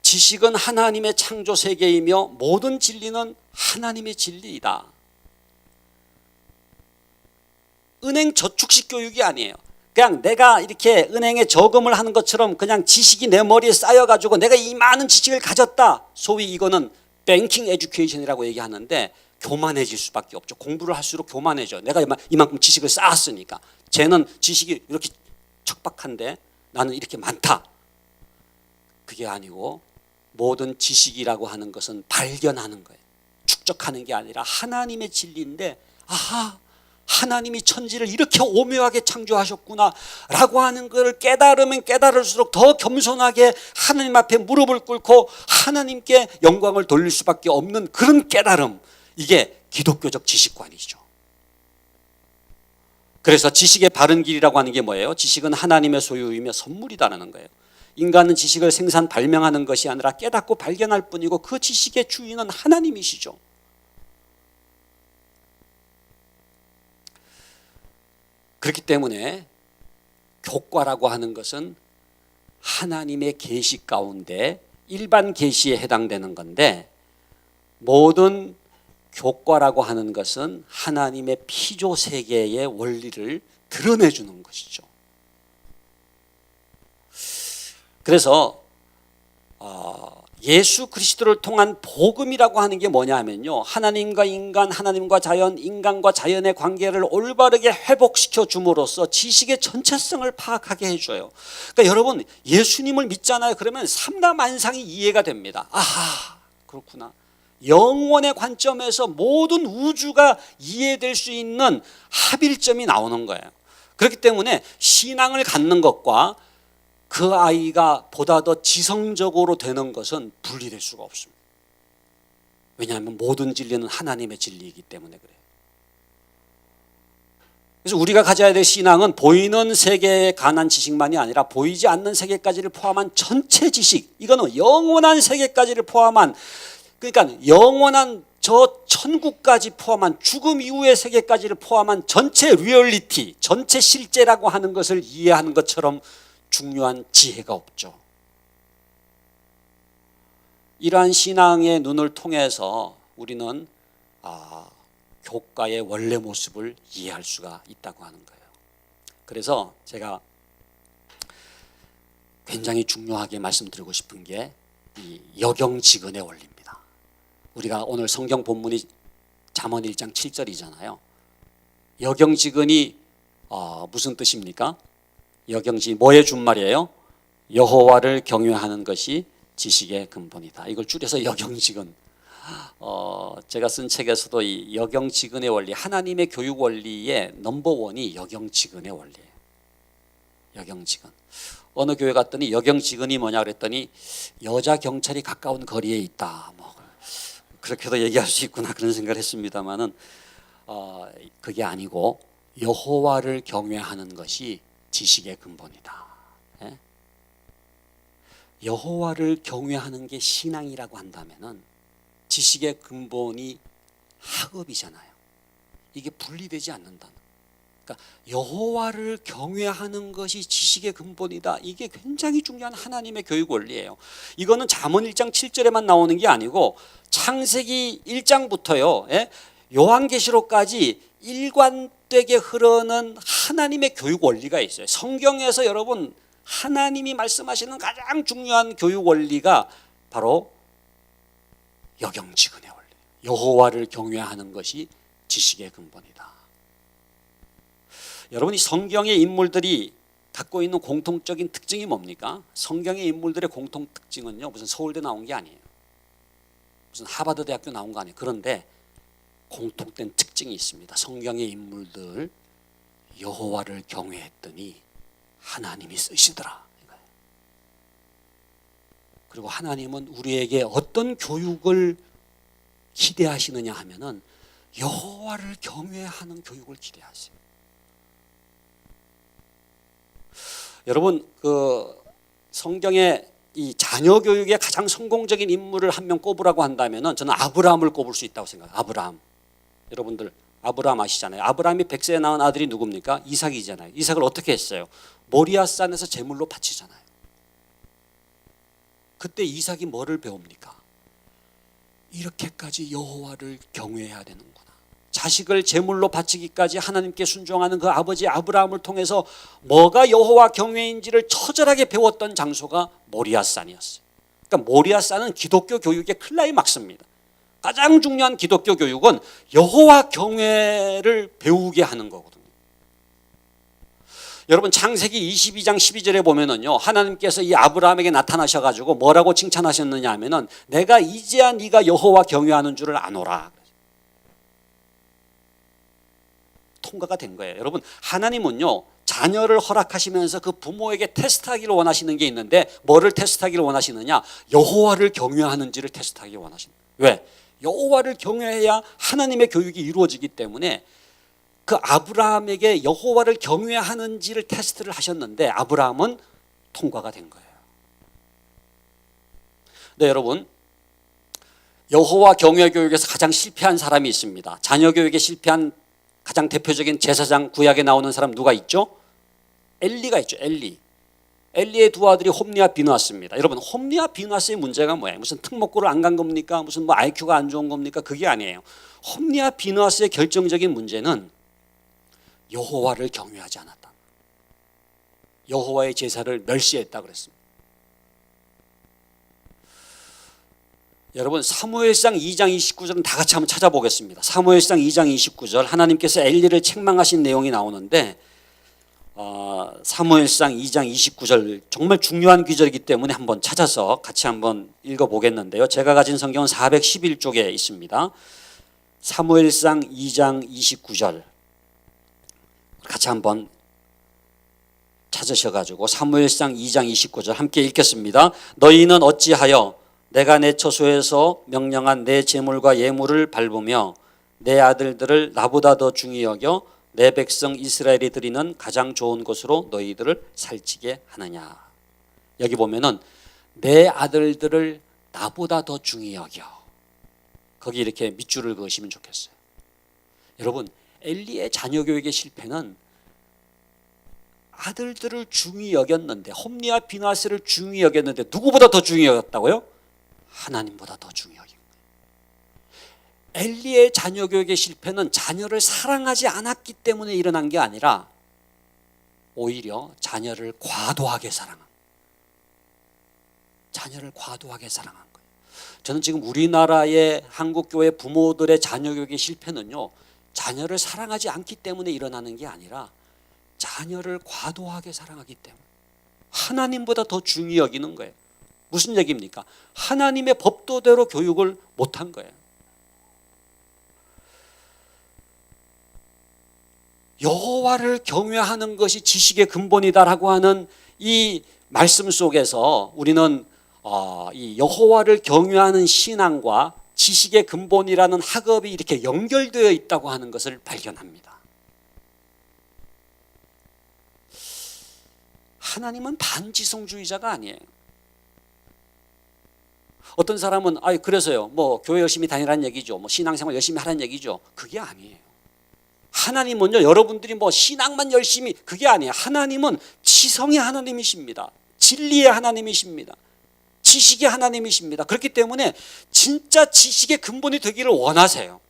지식은 하나님의 창조 세계이며 모든 진리는 하나님의 진리이다. 은행 저축식 교육이 아니에요. 그냥 내가 이렇게 은행에 저금을 하는 것처럼 그냥 지식이 내 머리에 쌓여가지고 내가 이 많은 지식을 가졌다. 소위 이거는 뱅킹 에듀케이션이라고 얘기하는데 교만해질 수밖에 없죠. 공부를 할수록 교만해져. 내가 이만큼 지식을 쌓았으니까. 쟤는 지식이 이렇게 척박한데 나는 이렇게 많다. 그게 아니고 모든 지식이라고 하는 것은 발견하는 거예요. 축적하는 게 아니라 하나님의 진리인데 아하, 하나님이 천지를 이렇게 오묘하게 창조하셨구나 라고 하는 것을 깨달으면 깨달을수록 더 겸손하게 하나님 앞에 무릎을 꿇고 하나님께 영광을 돌릴 수밖에 없는 그런 깨달음, 이게 기독교적 지식관이죠. 그래서 지식의 바른 길이라고 하는 게 뭐예요? 지식은 하나님의 소유이며 선물이다라는 거예요. 인간은 지식을 생산 발명하는 것이 아니라 깨닫고 발견할 뿐이고 그 지식의 주인은 하나님이시죠. 그렇기 때문에 교과라고 하는 것은 하나님의 계시 가운데 일반 계시에 해당되는 건데, 모든 교과라고 하는 것은 하나님의 피조 세계의 원리를 드러내주는 것이죠. 그래서 예수 그리스도를 통한 복음이라고 하는 게 뭐냐 하면요, 하나님과 인간, 하나님과 자연, 인간과 자연의 관계를 올바르게 회복시켜 줌으로써 지식의 전체성을 파악하게 해줘요. 그러니까 여러분, 예수님을 믿잖아요. 그러면 삼라만상이 이해가 됩니다. 아하, 그렇구나. 영원의 관점에서 모든 우주가 이해될 수 있는 합일점이 나오는 거예요. 그렇기 때문에 신앙을 갖는 것과 그 아이가 보다 더 지성적으로 되는 것은 분리될 수가 없습니다. 왜냐하면 모든 진리는 하나님의 진리이기 때문에 그래요. 그래서 우리가 가져야 될 신앙은 보이는 세계에 관한 지식만이 아니라 보이지 않는 세계까지를 포함한 전체 지식, 이거는 영원한 세계까지를 포함한, 그러니까 영원한 저 천국까지 포함한, 죽음 이후의 세계까지를 포함한 전체 리얼리티, 전체 실제라고 하는 것을 이해하는 것처럼 중요한 지혜가 없죠. 이러한 신앙의 눈을 통해서 우리는 교과의 원래 모습을 이해할 수가 있다고 하는 거예요. 그래서 제가 굉장히 중요하게 말씀드리고 싶은 게 이 여경지근의 원리입니다. 우리가 오늘 성경 본문이 잠언 1장 7절이잖아요. 여경지근이 무슨 뜻입니까? 여경지 뭐의 준말이에요? 여호와를 경외하는 것이 지식의 근본이다. 이걸 줄여서 여경지근. 제가 쓴 책에서도 이 여경지근의 원리, 하나님의 교육 원리의 넘버원이 여경지근의 원리예요. 여경지근. 어느 교회 갔더니 여경지근이 뭐냐 그랬더니 여자 경찰이 가까운 거리에 있다. 뭐 그렇게도 얘기할 수 있구나 그런 생각을 했습니다만은 그게 아니고 여호와를 경외하는 것이 지식의 근본이다. 예? 여호와를 경외하는 게 신앙이라고 한다면은 지식의 근본이 학업이잖아요. 이게 분리되지 않는다. 그러니까 여호와를 경외하는 것이 지식의 근본이다. 이게 굉장히 중요한 하나님의 교육 원리예요. 이거는 잠언 1장 7절에만 나오는 게 아니고 창세기 1장부터요. 예? 요한계시록까지 일관되게 흐르는 하나님의 교육 원리가 있어요. 성경에서 여러분 하나님이 말씀하시는 가장 중요한 교육 원리가 바로 여경지근의 원리. 여호와를 경외하는 것이 지식의 근본이다. 여러분, 이 성경의 인물들이 갖고 있는 공통적인 특징이 뭡니까? 성경의 인물들의 공통 특징은요, 무슨 서울대 나온 게 아니에요. 무슨 하버드 대학교 나온 거 아니에요. 그런데 공통된 특징이 있습니다. 성경의 인물들 여호와를 경외했더니 하나님이 쓰시더라. 그리고 하나님은 우리에게 어떤 교육을 기대하시느냐 하면은 여호와를 경외하는 교육을 기대하세요. 여러분, 그 성경에 이 자녀 교육에 가장 성공적인 인물을 한 명 꼽으라고 한다면은 저는 아브라함을 꼽을 수 있다고 생각해요. 아브라함. 여러분들 아브라함 아시잖아요. 아브라함이 100세에 낳은 아들이 누굽니까? 이삭이잖아요. 이삭을 어떻게 했어요? 모리아산에서 제물로 바치잖아요. 그때 이삭이 뭐를 배웁니까? 이렇게까지 여호와를 경외해야 되는구나. 자식을 제물로 바치기까지 하나님께 순종하는 그 아버지 아브라함을 통해서 뭐가 여호와 경외인지를 처절하게 배웠던 장소가 모리아산이었어요. 그러니까 모리아산은 기독교 교육의 클라이막스입니다. 가장 중요한 기독교 교육은 여호와 경외를 배우게 하는 거거든요. 여러분 창세기 22장 12절에 보면은요, 하나님께서 이 아브라함에게 나타나셔가지고 뭐라고 칭찬하셨느냐 하면은 내가 이제야 네가 여호와 경외하는 줄을 아노라. 통과가 된 거예요. 여러분 하나님은요 자녀를 허락하시면서 그 부모에게 테스트하기를 원하시는 게 있는데 뭐를 테스트하기를 원하시느냐? 여호와를 경외하는지를 테스트하기 원하시는 거예요. 왜? 여호와를 경외해야 하나님의 교육이 이루어지기 때문에 그 아브라함에게 여호와를 경외하는지를 테스트를 하셨는데 아브라함은 통과가 된 거예요. 네, 여러분 여호와 경외 교육에서 가장 실패한 사람이 있습니다. 자녀 교육에 실패한 가장 대표적인 제사장 구약에 나오는 사람 누가 있죠? 엘리가 있죠. 엘리의 두 아들이 홈리와 비느하스입니다. 여러분 홈리와 비느하스의 문제가 뭐예요? 무슨 특목고를 안 간 겁니까? 무슨 뭐 IQ가 안 좋은 겁니까? 그게 아니에요. 홈리와 비느하스의 결정적인 문제는 여호와를 경외하지 않았다. 여호와의 제사를 멸시했다 그랬습니다. 여러분 사무엘상 2장 29절은 다 같이 한번 찾아보겠습니다. 사무엘상 2장 29절 하나님께서 엘리를 책망하신 내용이 나오는데 사무엘상 2장 29절 정말 중요한 구절이기 때문에 한번 찾아서 같이 한번 읽어보겠는데요. 제가 가진 성경은 411쪽에 있습니다. 사무엘상 2장 29절 같이 한번 찾으셔가지고 사무엘상 2장 29절 함께 읽겠습니다. 너희는 어찌하여 내가 내 처소에서 명령한 내 제물과 예물을 밟으며 내 아들들을 나보다 더 중히 여겨 내 백성 이스라엘이 드리는 가장 좋은 것으로 너희들을 살찌게 하느냐. 여기 보면은 내 아들들을 나보다 더 중히 여겨. 거기 이렇게 밑줄을 그으시면 좋겠어요. 여러분 엘리의 자녀 교육의 실패는 아들들을 중히 여겼는데 홈리와 비느하스를 중히 여겼는데 누구보다 더 중히 여겼다고요? 하나님보다 더 중히 여긴 거예요. 엘리의 자녀 교육의 실패는 자녀를 사랑하지 않았기 때문에 일어난 게 아니라 오히려 자녀를 과도하게 사랑한 거예요. 저는 지금 우리나라의 한국교회 부모들의 자녀 교육의 실패는요, 자녀를 사랑하지 않기 때문에 일어나는 게 아니라 자녀를 과도하게 사랑하기 때문에 하나님보다 더 중히 여기는 거예요. 무슨 얘기입니까? 하나님의 법도대로 교육을 못한 거예요. 여호와를 경외하는 것이 지식의 근본이다라고 하는 이 말씀 속에서 우리는 이 여호와를 경외하는 신앙과 지식의 근본이라는 학업이 이렇게 연결되어 있다고 하는 것을 발견합니다. 하나님은 반지성주의자가 아니에요. 어떤 사람은 그래서요 뭐 교회 열심히 다니라는 얘기죠, 뭐 신앙생활 열심히 하라는 얘기죠. 그게 아니에요. 하나님은요 여러분들이 뭐 신앙만 열심히, 그게 아니에요. 하나님은 지성의 하나님이십니다. 진리의 하나님이십니다. 지식의 하나님이십니다. 그렇기 때문에 진짜 지식의 근본이 되기를 원하세요.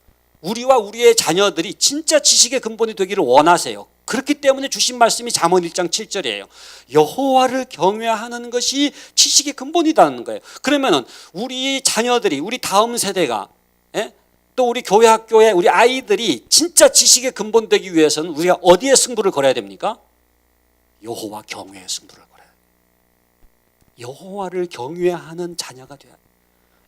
우리와 우리의 자녀들이 진짜 지식의 근본이 되기를 원하세요. 그렇기 때문에 주신 말씀이 잠언 1장 7절이에요. 여호와를 경외하는 것이 지식의 근본이라는 거예요. 그러면은 우리 자녀들이, 우리 다음 세대가, 또 우리 교회 학교에 우리 아이들이 진짜 지식의 근본 되기 위해서는 우리가 어디에 승부를 걸어야 됩니까? 여호와 경외의 승부를 걸어야 돼요. 여호와를 경외하는 자녀가 돼야 돼요.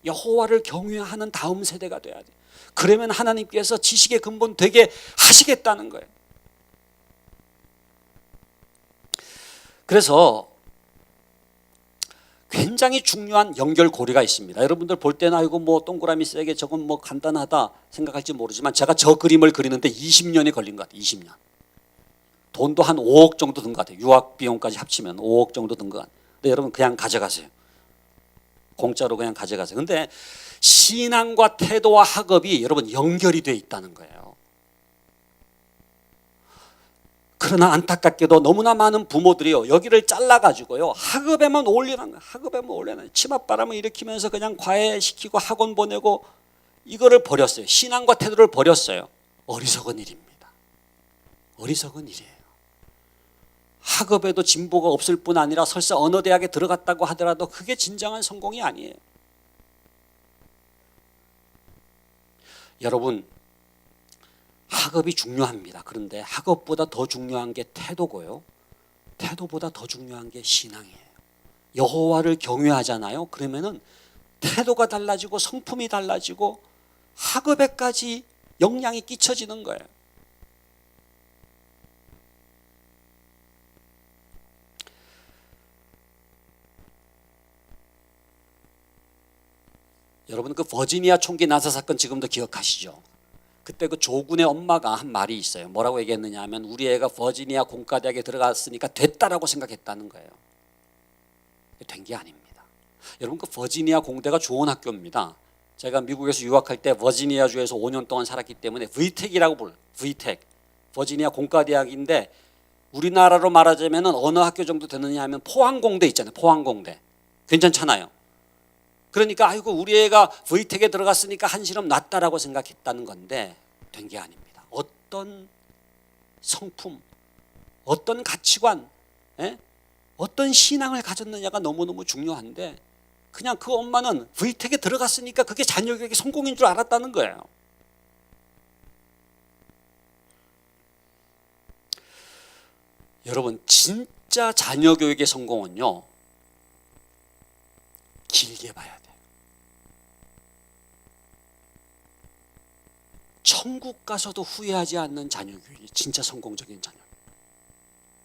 여호와를 경외하는 다음 세대가 돼야 돼요. 그러면 하나님께서 지식의 근본 되게 하시겠다는 거예요. 그래서 굉장히 중요한 연결고리가 있습니다. 여러분들 볼 때는 이거 뭐 동그라미 세게 저건 뭐 간단하다 생각할지 모르지만 제가 저 그림을 그리는데 20년이 걸린 것 같아요. 20년. 돈도 한 5억 정도 든 것 같아요. 유학 비용까지 합치면 5억 정도 든 것 같아요. 근데 여러분 그냥 가져가세요. 공짜로 그냥 가져가세요. 근데 신앙과 태도와 학업이 여러분 연결이 돼 있다는 거예요. 그러나 안타깝게도 너무나 많은 부모들이요, 여기를 잘라가지고요, 학업에만 올리는 거예요. 학업에만 올리는, 치맛바람을 일으키면서 그냥 과외시키고 학원 보내고 이거를 버렸어요. 신앙과 태도를 버렸어요. 어리석은 일입니다. 어리석은 일이에요. 학업에도 진보가 없을 뿐 아니라 설사 어느 대학에 들어갔다고 하더라도 그게 진정한 성공이 아니에요. 여러분, 학업이 중요합니다. 그런데 학업보다 더 중요한 게 태도고요, 태도보다 더 중요한 게 신앙이에요. 여호와를 경외하잖아요. 그러면은 태도가 달라지고 성품이 달라지고 학업에까지 영향이 끼쳐지는 거예요. 여러분, 그 버지니아 총기 난사 사건 지금도 기억하시죠? 그때 그 조군의 엄마가 한 말이 있어요. 뭐라고 얘기했느냐 하면, 우리 애가 버지니아 공과대학에 들어갔으니까 됐다라고 생각했다는 거예요. 된 게 아닙니다. 여러분, 그 버지니아 공대가 좋은 학교입니다. 제가 미국에서 유학할 때 버지니아주에서 5년 동안 살았기 때문에 VTEC이라고 불러요. VTEC, 버지니아 공과대학인데 우리나라로 말하자면 어느 학교 정도 되느냐 하면 포항공대 있잖아요. 포항공대 괜찮잖아요. 그러니까 아이고 우리 애가 VTEC에 들어갔으니까 한시름 낫다라고 생각했다는 건데 된 게 아닙니다. 어떤 성품, 어떤 가치관, 어떤 신앙을 가졌느냐가 너무너무 중요한데, 그냥 그 엄마는 VTEC에 들어갔으니까 그게 자녀 교육의 성공인 줄 알았다는 거예요. 여러분, 진짜 자녀 교육의 성공은요, 길게 봐야 돼요. 천국 가서도 후회하지 않는 자녀 교육이 진짜 성공적인 자녀 교육.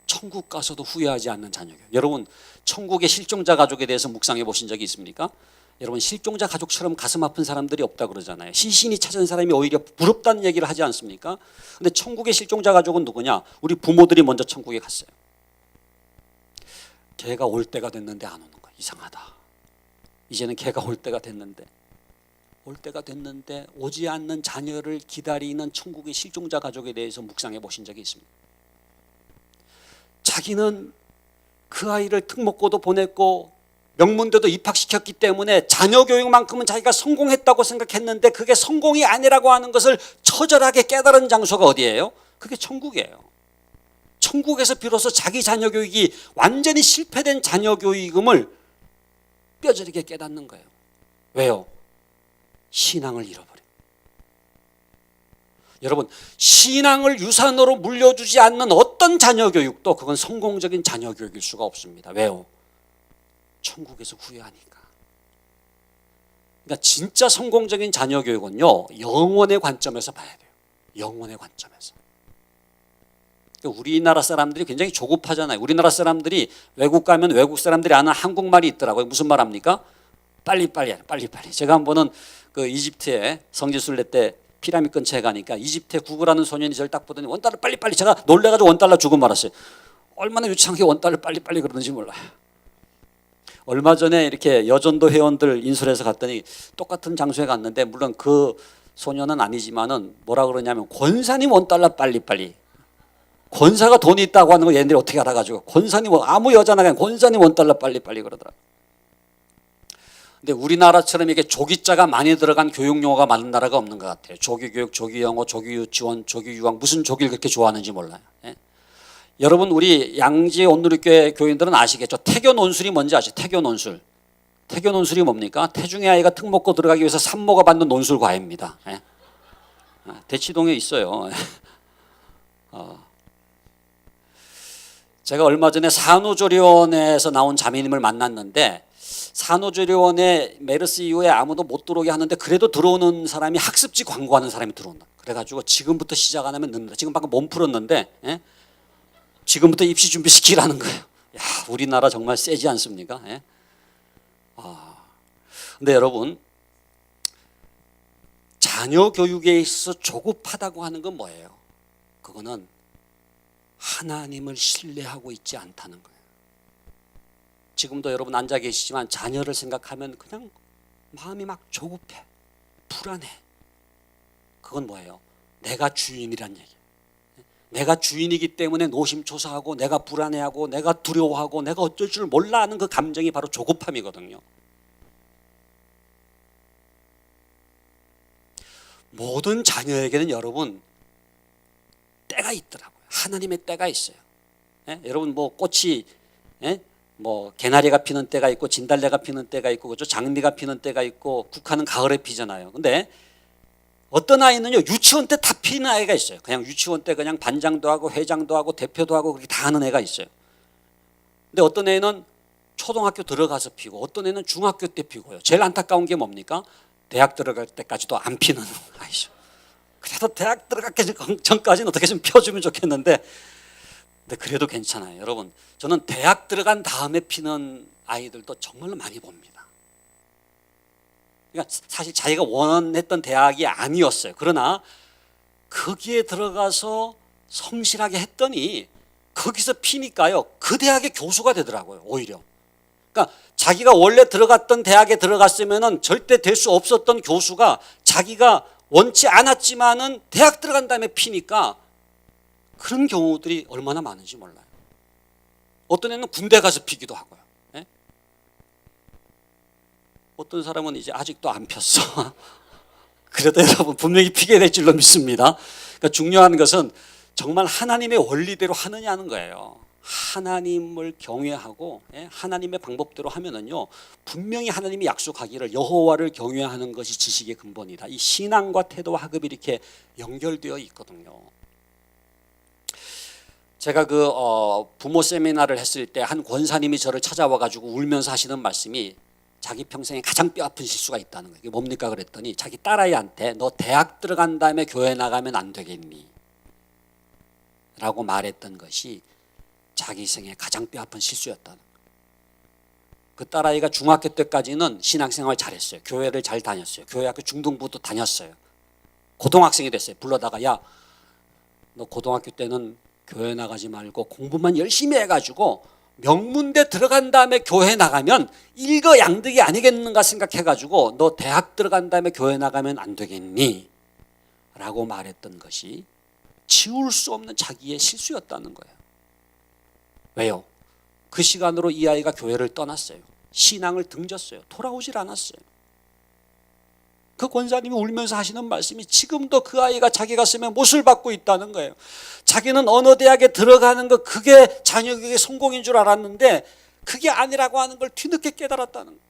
천국 가서도 후회하지 않는 자녀 교육. 여러분, 천국의 실종자 가족에 대해서 묵상해 보신 적이 있습니까? 여러분, 실종자 가족처럼 가슴 아픈 사람들이 없다 그러잖아요. 시신이 찾은 사람이 오히려 부럽다는 얘기를 하지 않습니까? 근데 천국의 실종자 가족은 누구냐? 우리 부모들이 먼저 천국에 갔어요. 걔가 올 때가 됐는데 안 오는 거야. 이상하다. 이제는 걔가 올 때가 됐는데 오지 않는 자녀를 기다리는 천국의 실종자 가족에 대해서 묵상해 보신 적이 있습니다. 자기는 그 아이를 특목고도 보냈고 명문대도 입학시켰기 때문에 자녀 교육만큼은 자기가 성공했다고 생각했는데 그게 성공이 아니라고 하는 것을 처절하게 깨달은 장소가 어디예요? 그게 천국이에요. 천국에서 비로소 자기 자녀 교육이 완전히 실패된 자녀 교육임을 뼈저리게 깨닫는 거예요. 왜요? 신앙을 잃어버려요. 여러분, 신앙을 유산으로 물려주지 않는 어떤 자녀 교육도 그건 성공적인 자녀 교육일 수가 없습니다. 왜요? 천국에서 후회하니까. 그러니까 진짜 성공적인 자녀 교육은요, 영혼의 관점에서 봐야 돼요. 영혼의 관점에서. 그러니까 우리나라 사람들이 굉장히 조급하잖아요. 우리나라 사람들이 외국 가면 외국 사람들이 아는 한국말이 있더라고요. 무슨 말 합니까? 빨리빨리. 제가 한 번은 그 이집트에 성지순례 때 피라미드 근처에 가니까 이집트에 구글하는 소년이 저를 딱 보더니 원달러 빨리빨리, 제가 놀래가지고 원달러 주고 말았어요. 얼마나 유창하게 원달러 빨리빨리 그러는지 몰라요. 얼마 전에 이렇게 여전도 회원들 인솔해서 갔더니 똑같은 장소에 갔는데, 물론 그 소년은 아니지만은 뭐라 그러냐면 권사님 원달러 빨리빨리. 권사가 돈이 있다고 하는 거 얘네들이 어떻게 알아가지고 권사님, 아무 여자나 그냥 권사님 원달러 빨리빨리 그러더라고요. 근데 우리나라처럼 이렇게 조기자가 많이 들어간 교육 용어가 많은 나라가 없는 것 같아요. 조기교육, 조기영어, 조기유치원, 조기유학, 무슨 조기를 그렇게 좋아하는지 몰라요. 예? 여러분, 우리 양지 온누리교회 교인들은 아시겠죠? 태교 논술이 뭔지 아시죠? 태교 논술. 태교 논술이 뭡니까? 태중의 아이가 특목고 들어가기 위해서 산모가 받는 논술 과외입니다. 예? 대치동에 있어요. 제가 얼마 전에 산후조리원에서 나온 자매님을 만났는데, 산후조리원에 메르스 이후에 아무도 못 들어오게 하는데 그래도 들어오는 사람이 학습지 광고하는 사람이 들어온다. 그래가지고 지금부터 시작 안 하면 늦는다. 지금 방금 몸 풀었는데, 지금부터 입시 준비 시키라는 거예요. 야, 우리나라 정말 세지 않습니까? 근데 여러분, 자녀 교육에 있어서 조급하다고 하는 건 뭐예요? 그거는 하나님을 신뢰하고 있지 않다는 거예요. 지금도 여러분 앉아 계시지만 자녀를 생각하면 그냥 마음이 막 조급해, 불안해. 그건 뭐예요? 내가 주인이란 얘기예요. 내가 주인이기 때문에 노심초사하고 내가 불안해하고 내가 두려워하고 내가 어쩔 줄 몰라 하는 그 감정이 바로 조급함이거든요. 모든 자녀에게는 여러분 때가 있더라고요. 하나님의 때가 있어요. 예? 여러분 뭐 꽃이 뭐 개나리가 피는 때가 있고 진달래가 피는 때가 있고 그죠? 장미가 피는 때가 있고 국화는 가을에 피잖아요. 근데 어떤 아이는요 유치원 때 다 피는 아이가 있어요. 그냥 유치원 때 그냥 반장도 하고 회장도 하고 대표도 하고 그렇게 다 하는 애가 있어요. 근데 어떤 애는 초등학교 들어가서 피고 어떤 애는 중학교 때 피고요. 제일 안타까운 게 뭡니까? 대학 들어갈 때까지도 안 피는 아이죠. 그래도 대학 들어가기 전까지는 어떻게 좀 펴주면 좋겠는데 근데 그래도 괜찮아요. 여러분 저는 대학 들어간 다음에 피는 아이들도 정말로 많이 봅니다. 그러니까 사실 자기가 원했던 대학이 아니었어요. 그러나 거기에 들어가서 성실하게 했더니 거기서 피니까요 그 대학의 교수가 되더라고요. 오히려 그러니까 자기가 원래 들어갔던 대학에 들어갔으면은 절대 될 수 없었던 교수가 자기가 원치 않았지만은 대학 들어간 다음에 피니까 그런 경우들이 얼마나 많은지 몰라요. 어떤 애는 군대 가서 피기도 하고요. 예? 어떤 사람은 이제 아직도 안 폈어. 그래도 여러분 분명히 피게 될 줄로 믿습니다. 그러니까 중요한 것은 정말 하나님의 원리대로 하느냐는 거예요. 하나님을 경외하고 하나님의 방법대로 하면은요 분명히 하나님이 약속하기를 여호와를 경외하는 것이 지식의 근본이다. 이 신앙과 태도와 학업이 이렇게 연결되어 있거든요. 제가 그 부모 세미나를 했을 때 한 권사님이 저를 찾아와 가지고 울면서 하시는 말씀이 자기 평생에 가장 뼈아픈 실수가 있다는 거예요. 이게 뭡니까 그랬더니 자기 딸아이한테 너 대학 들어간 다음에 교회 나가면 안 되겠니? 라고 말했던 것이 자기 생에 가장 뼈아픈 실수였다는 거예요. 그 딸아이가 중학교 때까지는 신앙생활 잘했어요. 교회를 잘 다녔어요. 교회 학교 중등부도 다녔어요. 고등학생이 됐어요. 불러다가 야, 너 고등학교 때는 교회 나가지 말고 공부만 열심히 해가지고 명문대 들어간 다음에 교회 나가면 일거양득이 아니겠는가 생각해가지고 너 대학 들어간 다음에 교회 나가면 안 되겠니? 라고 말했던 것이 지울 수 없는 자기의 실수였다는 거예요. 왜요? 그 시간으로 이 아이가 교회를 떠났어요. 신앙을 등졌어요. 돌아오질 않았어요. 그 권사님이 울면서 하시는 말씀이 지금도 그 아이가 자기 가슴에 못을 받고 있다는 거예요. 자기는 어느 대학에 들어가는 것 그게 자녀에게 성공인 줄 알았는데 그게 아니라고 하는 걸 뒤늦게 깨달았다는 거예요.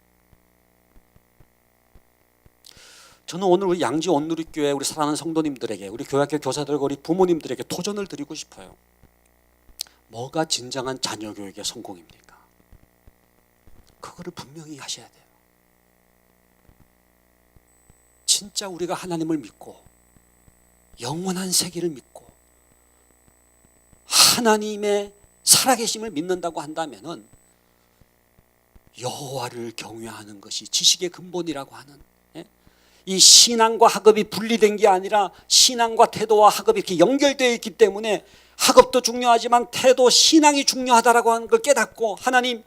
저는 오늘 우리 양지 온누리교회 우리 사랑하는 성도님들에게 우리 교회학교 교사들과 우리 부모님들에게 도전을 드리고 싶어요. 뭐가 진정한 자녀 교육의 성공입니까? 그거를 분명히 하셔야 돼요. 진짜 우리가 하나님을 믿고 영원한 세계를 믿고 하나님의 살아계심을 믿는다고 한다면은 여호와를 경외하는 것이 지식의 근본이라고 하는 이 신앙과 학업이 분리된 게 아니라 신앙과 태도와 학업이 이렇게 연결되어 있기 때문에 학업도 중요하지만 태도, 신앙이 중요하다라고 하는 걸 깨닫고 하나님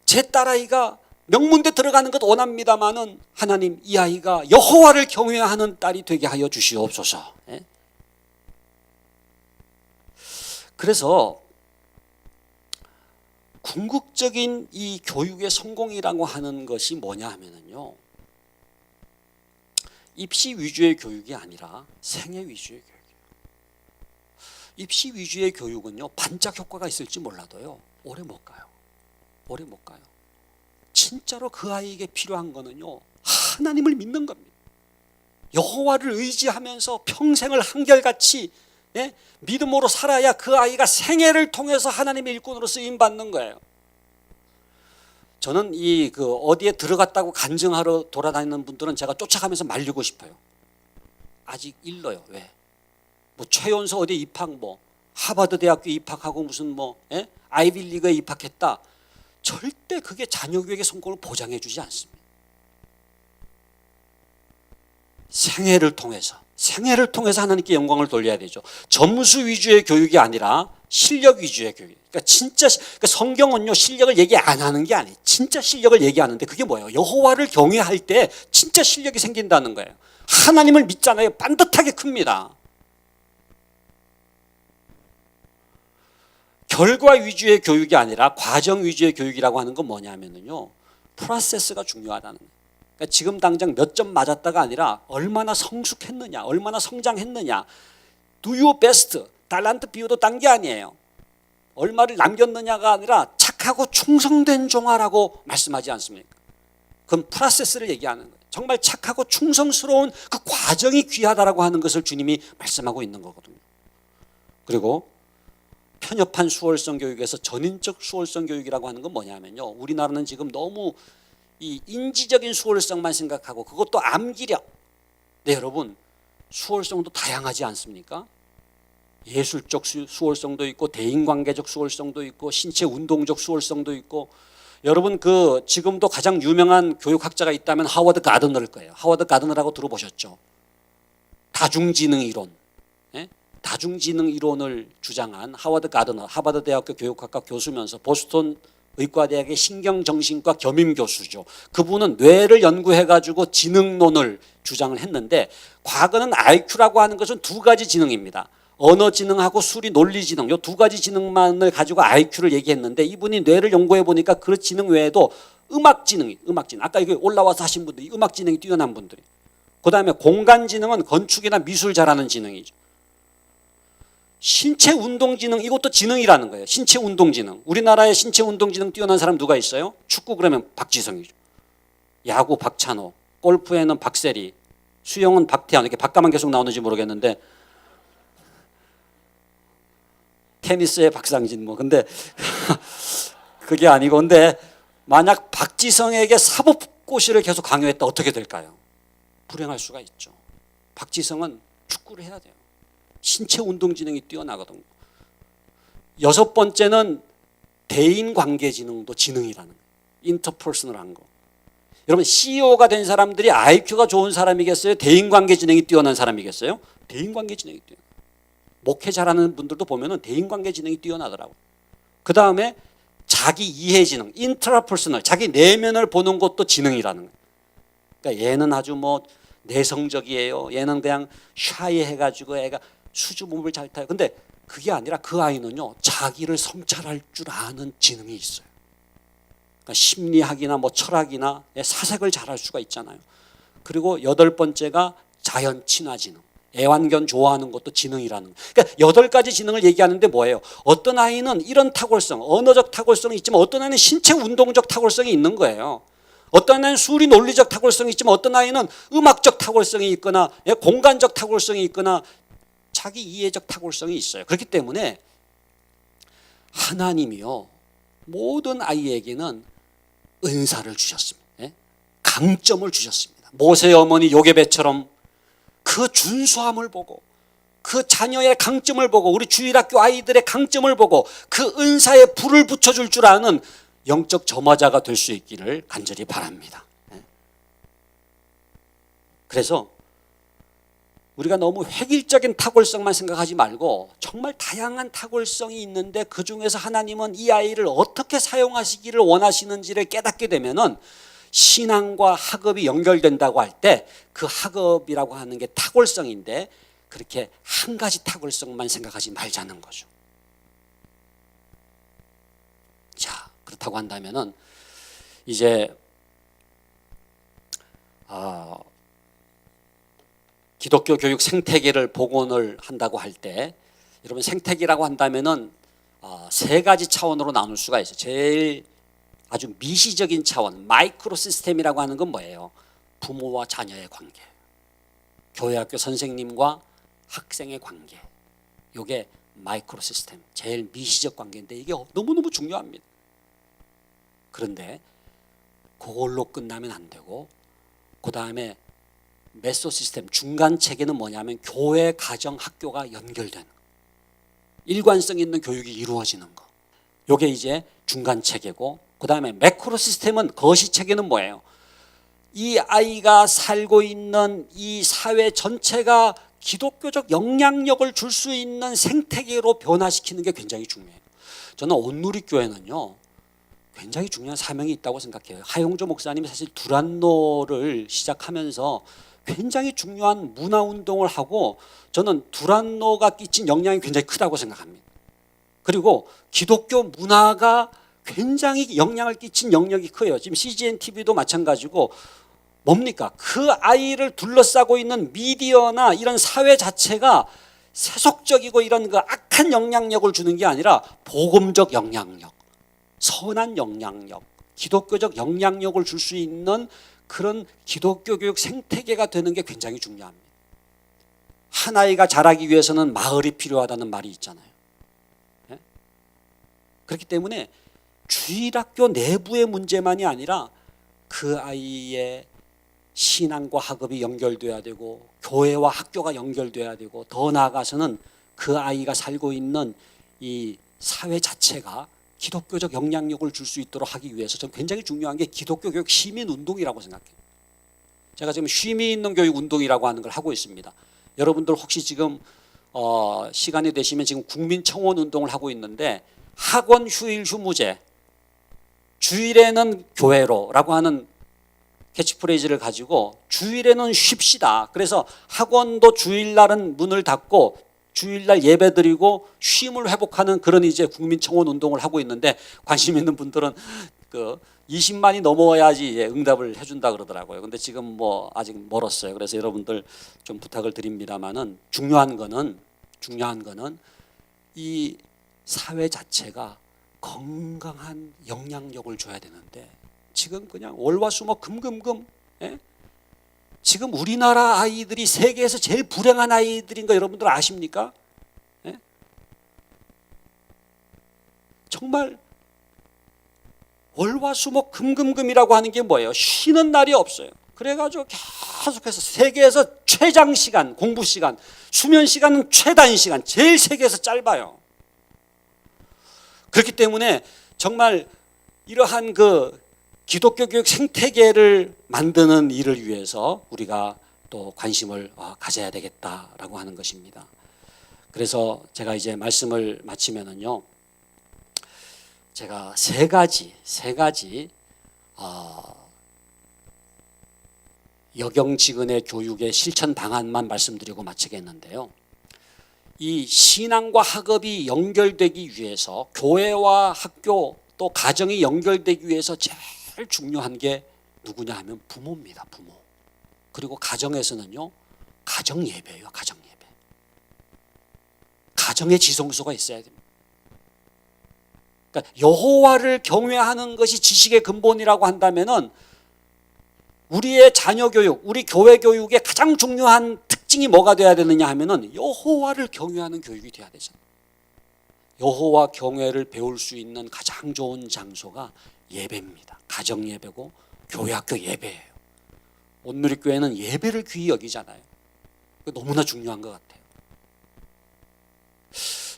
제 딸아이가 명문대 들어가는 것 원합니다마는 하나님 이 아이가 여호와를 경외하는 딸이 되게 하여 주시옵소서. 그래서 궁극적인 이 교육의 성공이라고 하는 것이 뭐냐 하면은요 입시 위주의 교육이 아니라 생애 위주의 교육이에요. 입시 위주의 교육은요 반짝 효과가 있을지 몰라도요 오래 못 가요. 오래 못 가요. 진짜로 그 아이에게 필요한 거는요 하나님을 믿는 겁니다. 여호와를 의지하면서 평생을 한결같이 믿음으로 살아야 그 아이가 생애를 통해서 하나님의 일꾼으로 쓰임 받는 거예요. 저는 이 어디에 들어갔다고 간증하러 돌아다니는 분들은 제가 쫓아가면서 말리고 싶어요. 아직 일러요. 왜? 뭐 최연소 어디 입학 하버드 대학교 입학하고 무슨 아이비리그에 입학했다. 절대 그게 자녀 교육의 성공을 보장해 주지 않습니다. 생애를 통해서 하나님께 영광을 돌려야 되죠. 점수 위주의 교육이 아니라 실력 위주의 교육. 그러니까 그러니까 진짜 그러니까 성경은요 실력을 얘기 안 하는 게 아니에요. 진짜 실력을 얘기하는데 그게 뭐예요? 여호와를 경외할 때 진짜 실력이 생긴다는 거예요. 하나님을 믿잖아요. 반듯하게 큽니다. 결과 위주의 교육이 아니라 과정 위주의 교육이라고 하는 건 뭐냐면요, 프로세스가 중요하다는 거예요. 그러니까 지금 당장 몇 점 맞았다가 아니라 얼마나 성숙했느냐, 얼마나 성장했느냐. Do your best. 달란트 비유도 딴 게 아니에요. 얼마를 남겼느냐가 아니라 착하고 충성된 종아라고 말씀하지 않습니까? 그건 프로세스를 얘기하는 거예요. 정말 착하고 충성스러운 그 과정이 귀하다라고 하는 것을 주님이 말씀하고 있는 거거든요. 그리고 편협한 수월성 교육에서 전인적 수월성 교육이라고 하는 건 뭐냐면요, 우리나라는 지금 너무 이 인지적인 수월성만 생각하고 그것도 암기력. 네, 여러분, 수월성도 다양하지 않습니까? 예술적 수월성도 있고 대인관계적 수월성도 있고 신체 운동적 수월성도 있고. 여러분 그 지금도 가장 유명한 교육학자가 있다면 하워드 가드너일 거예요. 하워드 가드너라고 들어보셨죠? 다중지능 이론, 예? 다중지능 이론을 주장한 하워드 가드너, 하버드 대학교 교육학과 교수면서 보스턴 의과대학의 신경정신과 겸임 교수죠. 그분은 뇌를 연구해가지고 지능론을 주장을 했는데, 과거는 IQ라고 하는 것은 두 가지 지능입니다. 언어 지능하고 수리 논리 지능, 이 두 가지 지능만을 가지고 IQ를 얘기했는데, 이분이 뇌를 연구해 보니까 그 지능 외에도 음악 지능, 아까 여기 올라와서 하신 분들이 음악 지능이 뛰어난 분들이, 그 다음에 공간 지능은 건축이나 미술 잘하는 지능이죠. 신체 운동 지능, 이것도 지능이라는 거예요. 신체 운동 지능. 우리나라에 신체 운동 지능 뛰어난 사람 누가 있어요? 축구 그러면 박지성이죠. 야구 박찬호, 골프에는 박세리, 수영은 박태환. 이렇게 박가만 계속 나오는지 모르겠는데, 테니스의 박상진 뭐. 근데 그게 아니고, 근데 만약 박지성에게 사법고시를 계속 강요했다 어떻게 될까요? 불행할 수가 있죠. 박지성은 축구를 해야 돼요. 신체 운동 지능이 뛰어나거든요. 여섯 번째는 대인관계 지능도 지능이라는 거예요. 인터퍼스널한 거. 여러분 CEO가 된 사람들이 IQ가 좋은 사람이겠어요? 대인관계 지능이 뛰어난 사람이겠어요? 대인관계 지능이 뛰어나요. 목회 잘하는 분들도 보면은 대인관계 지능이 뛰어나더라고요. 그 다음에 자기 이해 지능, 인트라퍼스널, 자기 내면을 보는 것도 지능이라는 거예요. 그러니까 얘는 아주 뭐 내성적이에요. 얘는 그냥 샤이 해가지고 애가 수줍음을 잘 타요. 근데 그게 아니라 그 아이는요, 자기를 성찰할 줄 아는 지능이 있어요. 그러니까 심리학이나 뭐 철학이나 사색을 잘할 수가 있잖아요. 그리고 여덟 번째가 자연 친화 지능. 애완견 좋아하는 것도 지능이라는 거예요. 그러니까 여덟 가지 지능을 얘기하는데 뭐예요? 어떤 아이는 이런 탁월성, 언어적 탁월성이 있지만 어떤 아이는 신체 운동적 탁월성이 있는 거예요. 어떤 아이는 수리 논리적 탁월성이 있지만 어떤 아이는 음악적 탁월성이 있거나 공간적 탁월성이 있거나 자기 이해적 탁월성이 있어요. 그렇기 때문에 하나님이요, 모든 아이에게는 은사를 주셨습니다. 강점을 주셨습니다. 모세의 어머니 요게벳처럼 그 준수함을 보고, 그 자녀의 강점을 보고, 우리 주일학교 아이들의 강점을 보고 그 은사에 불을 붙여줄 줄 아는 영적 점화자가 될 수 있기를 간절히 바랍니다. 그래서 우리가 너무 획일적인 탁월성만 생각하지 말고 정말 다양한 탁월성이 있는데 그 중에서 하나님은 이 아이를 어떻게 사용하시기를 원하시는지를 깨닫게 되면은 신앙과 학업이 연결된다고 할 때 그 학업이라고 하는 게 탁월성인데 그렇게 한 가지 탁월성만 생각하지 말자는 거죠. 자, 그렇다고 한다면은 이제 기독교 교육 생태계를 복원을 한다고 할 때, 여러분 생태계라고 한다면은 세 가지 차원으로 나눌 수가 있어요. 제일 아주 미시적인 차원, 마이크로 시스템이라고 하는 건 뭐예요? 부모와 자녀의 관계, 교회학교 선생님과 학생의 관계. 이게 마이크로 시스템, 제일 미시적 관계인데 이게 너무너무 중요합니다. 그런데 그걸로 끝나면 안 되고, 그 다음에 메소 시스템, 중간 체계는 뭐냐면 교회, 가정, 학교가 연결되는 거. 일관성 있는 교육이 이루어지는 거. 이게 이제 중간 체계고, 그 다음에 매크로 시스템은 거시 체계는 뭐예요? 이 아이가 살고 있는 이 사회 전체가 기독교적 영향력을 줄 수 있는 생태계로 변화시키는 게 굉장히 중요해요. 저는 온누리교회는요 굉장히 중요한 사명이 있다고 생각해요. 하용조 목사님이 사실 두란노를 시작하면서 굉장히 중요한 문화운동을 하고 저는 두란노가 끼친 영향이 굉장히 크다고 생각합니다. 그리고 기독교 문화가 굉장히 영향을 끼친 영역이 커요. 지금 CGN TV도 마찬가지고 뭡니까? 그 아이를 둘러싸고 있는 미디어나 이런 사회 자체가 세속적이고 이런 그 악한 영향력을 주는 게 아니라 복음적 영향력, 선한 영향력, 기독교적 영향력을 줄 수 있는 그런 기독교 교육 생태계가 되는 게 굉장히 중요합니다. 한 아이가 자라기 위해서는 마을이 필요하다는 말이 있잖아요. 네? 그렇기 때문에 주일학교 내부의 문제만이 아니라 그 아이의 신앙과 학업이 연결돼야 되고 교회와 학교가 연결돼야 되고 더 나아가서는 그 아이가 살고 있는 이 사회 자체가 기독교적 영향력을 줄 수 있도록 하기 위해서 저는 굉장히 중요한 게 기독교 교육 시민운동이라고 생각해요. 제가 지금 쉼이 있는 교육 운동이라고 하는 걸 하고 있습니다. 여러분들 혹시 지금 시간이 되시면 지금 국민청원 운동을 하고 있는데 학원 휴일 휴무제, 주일에는 교회로라고 하는 캐치프레이즈를 가지고 주일에는 쉽시다. 그래서 학원도 주일날은 문을 닫고 주일날 예배드리고 쉼을 회복하는 그런 이제 국민청원 운동을 하고 있는데 관심 있는 분들은 그 20만이 넘어야지 응답을 해준다 그러더라고요. 근데 지금 뭐 아직 멀었어요. 그래서 여러분들 좀 부탁을 드립니다만은 중요한 거는 이 사회 자체가 건강한 영향력을 줘야 되는데 지금 그냥 월화수목 금금금 지금 우리나라 아이들이 세계에서 제일 불행한 아이들인 거 여러분들 아십니까? 정말 월화수목 금금금이라고 하는 게 뭐예요? 쉬는 날이 없어요. 그래가지고 계속해서 세계에서 최장 시간, 공부 시간, 수면 시간은 최단 시간, 제일 세계에서 짧아요. 그렇기 때문에 정말 이러한 그 기독교 교육 생태계를 만드는 일을 위해서 우리가 또 관심을 가져야 되겠다라고 하는 것입니다. 그래서 제가 이제 말씀을 마치면은요, 제가 세 가지 여경지근의 교육의 실천 방안만 말씀드리고 마치겠는데요. 이 신앙과 학업이 연결되기 위해서 교회와 학교 또 가정이 연결되기 위해서 제일 중요한 게 누구냐 하면 부모입니다. 부모. 그리고 가정에서는요, 가정 예배예요. 가정 예배. 가정의 지성소가 있어야 됩니다. 그러니까 여호와를 경외하는 것이 지식의 근본이라고 한다면은 우리의 자녀 교육, 우리 교회 교육의 가장 중요한 특징이 뭐가 돼야 되느냐 하면은 여호와를 경외하는 교육이 돼야 되잖아요. 여호와 경외를 배울 수 있는 가장 좋은 장소가 예배입니다. 가정 예배고 교회 학교 예배예요. 온누리교회는 예배를 귀히 여기잖아요. 너무나 중요한 것 같아요.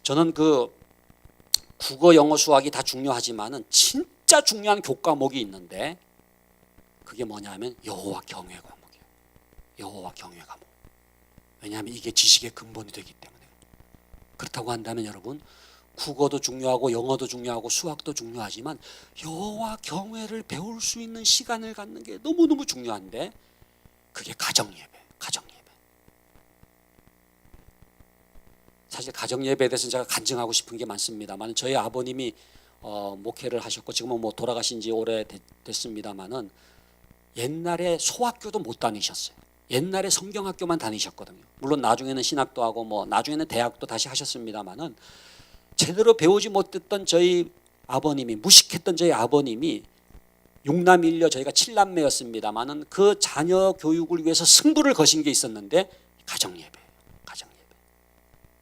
저는 그 국어, 영어, 수학이 다 중요하지만은 진짜 중요한 교과목이 있는데 그게 뭐냐 하면 여호와 경외 과목이에요. 여호와 경외 과목. 왜냐하면 이게 지식의 근본이 되기 때문에. 그렇다고 한다면 여러분, 국어도 중요하고 영어도 중요하고 수학도 중요하지만 여호와 경외를 배울 수 있는 시간을 갖는 게 너무너무 중요한데 그게 가정예배. 사실 가정예배에 대해서 제가 간증하고 싶은 게 많습니다만 저희 아버님이 목회를 하셨고 지금은 뭐 돌아가신 지 오래됐습니다만은 옛날에 소학교도 못 다니셨어요. 옛날에 성경학교만 다니셨거든요. 물론 나중에는 신학도 하고 뭐 나중에는 대학도 다시 하셨습니다만은 제대로 배우지 못했던 저희 아버님이, 무식했던 저희 아버님이 6남 1녀 저희가 7남매였습니다만은 그 자녀 교육을 위해서 승부를 거신 게 있었는데 가정예배.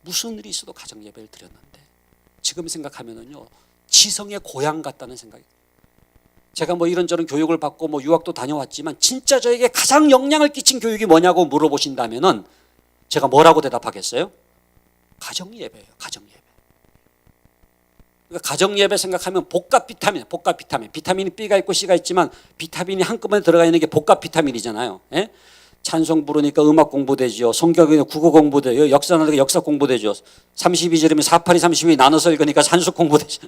무슨 일이 있어도 가정예배를 드렸는데 지금 생각하면은요, 지성의 고향 같다는 생각이. 제가 뭐 이런저런 교육을 받고 뭐 유학도 다녀왔지만 진짜 저에게 가장 영향을 끼친 교육이 뭐냐고 물어보신다면은 제가 뭐라고 대답하겠어요? 가정예배예요. 가정예배. 그러니까 가정예배 생각하면 복합 비타민. 비타민이 B가 있고 C가 있지만 비타민이 한꺼번에 들어가 있는 게 복합 비타민이잖아요. 예? 찬송 부르니까 음악 공부되지요. 성경에 국어 공부돼요. 역사 나니까 역사 공부되죠. 32절이면 48이 32 나눠서 읽으니까 산수 공부되죠.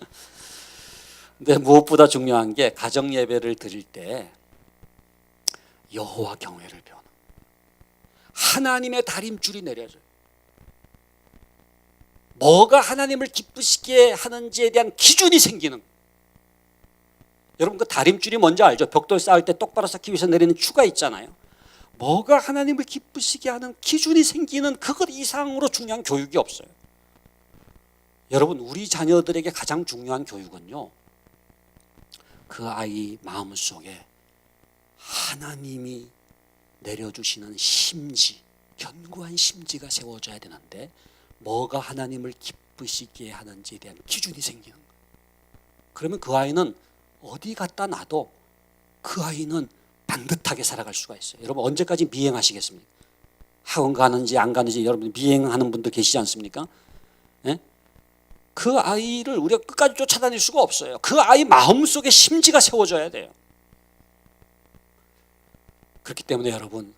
근데 무엇보다 중요한 게 가정 예배를 드릴 때 여호와 경외를 배우는 하나님의 다림줄이 내려져요. 뭐가 하나님을 기쁘시게 하는지에 대한 기준이 생기는. 여러분 그 다림줄이 뭔지 알죠? 벽돌 쌓을 때 똑바로 쌓기 위해서 내리는 추가 있잖아요. 뭐가 하나님을 기쁘시게 하는 기준이 생기는 그것 이상으로 중요한 교육이 없어요. 여러분 우리 자녀들에게 가장 중요한 교육은요, 그 아이 마음속에 하나님이 내려주시는 심지, 견고한 심지가 세워져야 되는데 뭐가 하나님을 기쁘시게 하는지에 대한 기준이 생기는 거예요. 그러면 그 아이는 어디 갖다 놔도 그 아이는 반듯하게 살아갈 수가 있어요. 여러분 언제까지 미행하시겠습니까? 학원 가는지 안 가는지 여러분 미행하는 분도 계시지 않습니까? 예? 그 아이를 우리가 끝까지 쫓아다닐 수가 없어요. 그 아이 마음속에 심지가 세워져야 돼요. 그렇기 때문에 여러분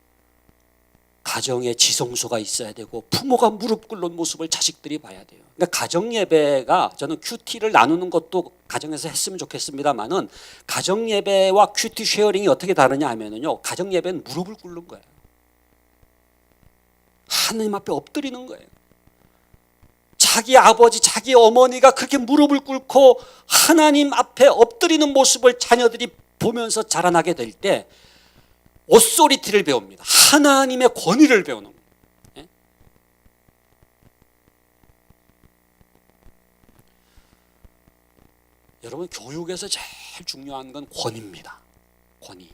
가정에 지성소가 있어야 되고 부모가 무릎 꿇는 모습을 자식들이 봐야 돼요. 그러니까 가정 예배가 저는 큐티를 나누는 것도 가정에서 했으면 좋겠습니다만은 가정 예배와 큐티 쉐어링이 어떻게 다르냐 하면은요, 가정 예배는 무릎을 꿇는 거예요. 하나님 앞에 엎드리는 거예요. 자기 아버지, 자기 어머니가 그렇게 무릎을 꿇고 하나님 앞에 엎드리는 모습을 자녀들이 보면서 자라나게 될 때 오소리티를 배웁니다. 하나님의 권위를 배우는 거예요. 예? 여러분 교육에서 제일 중요한 건 권위입니다. 권위.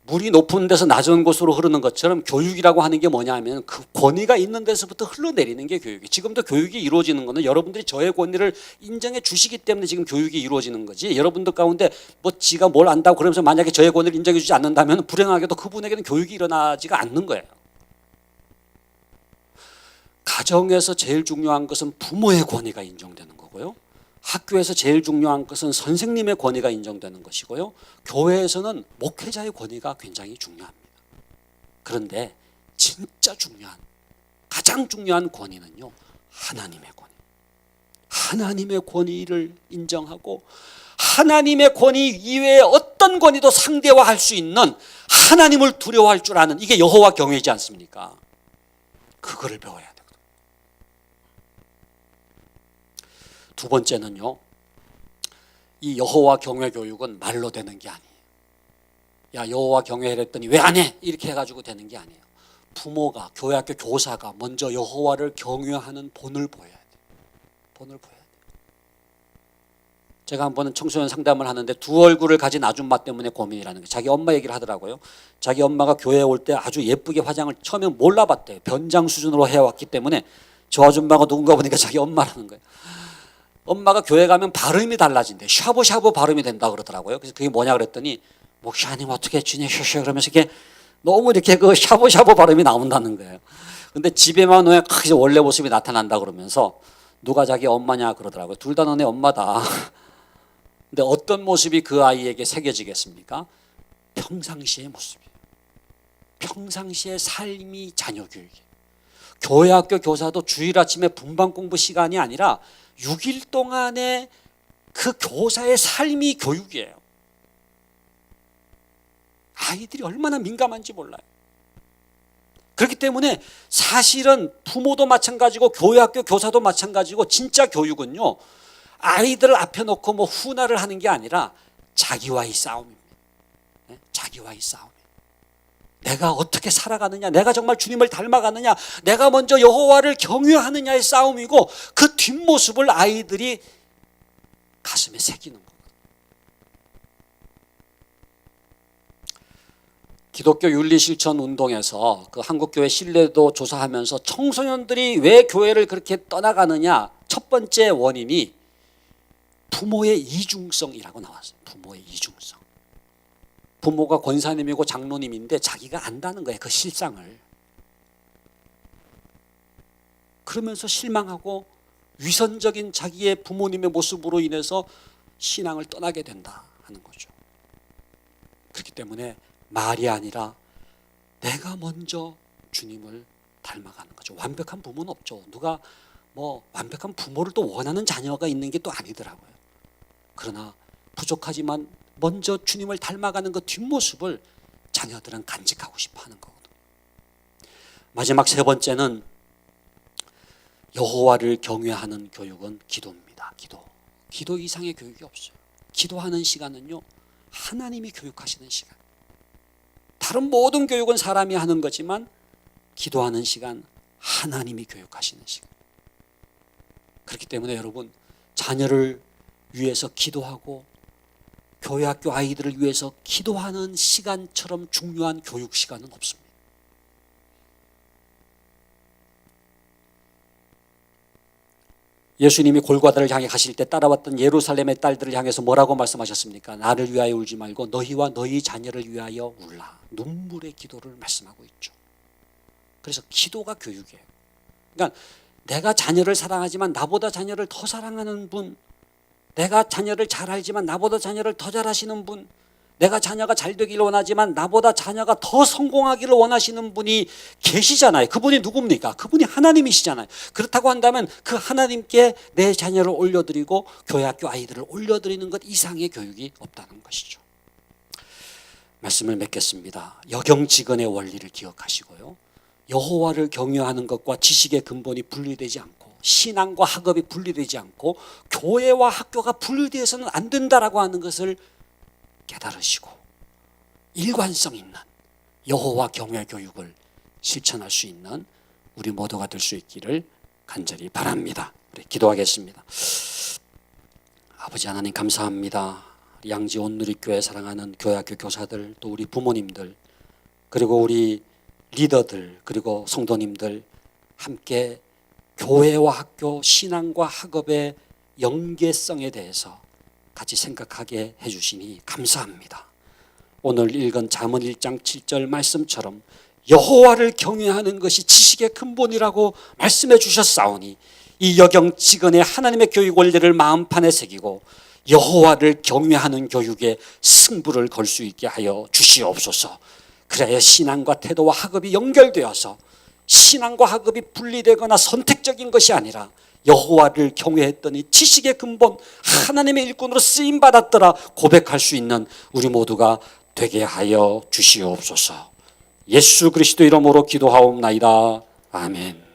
물이 높은 데서 낮은 곳으로 흐르는 것처럼 교육이라고 하는 게 뭐냐 하면 그 권위가 있는 데서부터 흘러내리는 게 교육이에요. 지금도 교육이 이루어지는 거는 여러분들이 저의 권위를 인정해 주시기 때문에 지금 교육이 이루어지는 거지, 여러분들 가운데 뭐 지가 뭘 안다고 그러면서 만약에 저의 권위를 인정해 주지 않는다면 불행하게도 그분에게는 교육이 일어나지가 않는 거예요. 가정에서 제일 중요한 것은 부모의 권위가 인정되는 거고요, 학교에서 제일 중요한 것은 선생님의 권위가 인정되는 것이고요, 교회에서는 목회자의 권위가 굉장히 중요합니다. 그런데 진짜 중요한, 가장 중요한 권위는요, 하나님의 권위. 하나님의 권위를 인정하고 하나님의 권위 이외에 어떤 권위도 상대화할 수 있는 하나님을 두려워할 줄 아는, 이게 여호와 경외이지 않습니까? 그거를 배워야 돼요. 두 번째는요, 이 여호와 경외 교육은 말로 되는 게 아니에요. 야 여호와 경외를 했더니 왜 안 해? 이렇게 해가지고 되는 게 아니에요. 부모가, 교회학교 교사가 먼저 여호와를 경외하는 본을 보여야 돼요. 본을 보여야 돼요. 제가 한 번은 청소년 상담을 하는데 두 얼굴을 가진 아줌마 때문에 고민이라는 거예요. 자기 엄마 얘기를 하더라고요. 자기 엄마가 교회에 올 때 아주 예쁘게 화장을 처음에 몰라봤대요. 변장 수준으로 해왔기 때문에 저 아줌마가 누군가 보니까 자기 엄마라는 거예요. 엄마가 교회 가면 발음이 달라진대. 샤브샤브 발음이 된다 그러더라고요. 그래서 그게 뭐냐 그랬더니 목사님 어떻게 지내셨어요? 그러면서 이렇게 너무 이렇게 그 샤브샤브 발음이 나온다는 거예요. 근데 집에만 오면 이제 원래 모습이 나타난다 그러면서 누가 자기 엄마냐 그러더라고요. 둘 다 너네 엄마다. 근데 어떤 모습이 그 아이에게 새겨지겠습니까? 평상시의 모습이에요. 평상시의 삶이 자녀 교육이에요. 교회 학교 교사도 주일 아침에 분반 공부 시간이 아니라 6일 동안의 그 교사의 삶이 교육이에요. 아이들이 얼마나 민감한지 몰라요. 그렇기 때문에 사실은 부모도 마찬가지고 교회 학교 교사도 마찬가지고 진짜 교육은요, 아이들을 앞에 놓고 뭐 훈화를 하는 게 아니라 자기와의 싸움입니다. 자기와의 싸움. 내가 어떻게 살아가느냐, 내가 정말 주님을 닮아가느냐, 내가 먼저 여호와를 경외하느냐의 싸움이고 그 뒷모습을 아이들이 가슴에 새기는 거예요. 기독교 윤리실천 운동에서 그 한국교회 신뢰도 조사하면서 청소년들이 왜 교회를 그렇게 떠나가느냐, 첫 번째 원인이 부모의 이중성이라고 나왔어요. 부모의 이중성. 부모가 권사님이고 장로님인데 자기가 안다는 거예요. 그 실상을. 그러면서 실망하고 위선적인 자기의 부모님의 모습으로 인해서 신앙을 떠나게 된다 하는 거죠. 그렇기 때문에 말이 아니라 내가 먼저 주님을 닮아가는 거죠. 완벽한 부모는 없죠. 누가 뭐 완벽한 부모를 또 원하는 자녀가 있는 게 또 아니더라고요. 그러나 부족하지만 먼저 주님을 닮아가는 그 뒷모습을 자녀들은 간직하고 싶어 하는 거거든요. 마지막 세 번째는 여호와를 경외하는 교육은 기도입니다. 기도 이상의 교육이 없어요. 기도하는 시간은요, 하나님이 교육하시는 시간. 다른 모든 교육은 사람이 하는 거지만 기도하는 시간, 하나님이 교육하시는 시간. 그렇기 때문에 여러분, 자녀를 위해서 기도하고 교회 학교 아이들을 위해서 기도하는 시간처럼 중요한 교육 시간은 없습니다. 예수님이 골고다를 향해 가실 때 따라왔던 예루살렘의 딸들을 향해서 뭐라고 말씀하셨습니까? 나를 위하여 울지 말고 너희와 너희 자녀를 위하여 울라. 눈물의 기도를 말씀하고 있죠. 그래서 기도가 교육이에요. 그러니까 내가 자녀를 사랑하지만 나보다 자녀를 더 사랑하는 분, 내가 자녀를 잘 알지만 나보다 자녀를 더 잘 아시는 분, 내가 자녀가 잘 되기를 원하지만 나보다 자녀가 더 성공하기를 원하시는 분이 계시잖아요. 그분이 누굽니까? 그분이 하나님이시잖아요. 그렇다고 한다면 그 하나님께 내 자녀를 올려드리고 교회 학교 아이들을 올려드리는 것 이상의 교육이 없다는 것이죠. 말씀을 맺겠습니다. 여경지근의 원리를 기억하시고요, 여호와를 경외하는 것과 지식의 근본이 분리되지 않고 신앙과 학업이 분리되지 않고 교회와 학교가 분리되어서는 안 된다라고 하는 것을 깨달으시고 일관성 있는 여호와 경외 교육을 실천할 수 있는 우리 모두가 될 수 있기를 간절히 바랍니다. 우리 기도하겠습니다. 아버지 하나님 감사합니다. 양지 온누리교회 사랑하는 교회학교 교사들, 또 우리 부모님들, 그리고 우리 리더들, 그리고 성도님들 함께 교회와 학교, 신앙과 학업의 연계성에 대해서 같이 생각하게 해주시니 감사합니다. 오늘 읽은 잠언 1장 7절 말씀처럼 여호와를 경외하는 것이 지식의 근본이라고 말씀해 주셨사오니 이 여경지근의 하나님의 교육 원리를 마음판에 새기고 여호와를 경외하는 교육에 승부를 걸 수 있게 하여 주시옵소서. 그래야 신앙과 태도와 학업이 연결되어서 신앙과 학업이 분리되거나 선택적인 것이 아니라 여호와를 경외했더니 지식의 근본 하나님의 일꾼으로 쓰임받았더라 고백할 수 있는 우리 모두가 되게 하여 주시옵소서. 예수 그리스도 이름으로 기도하옵나이다. 아멘.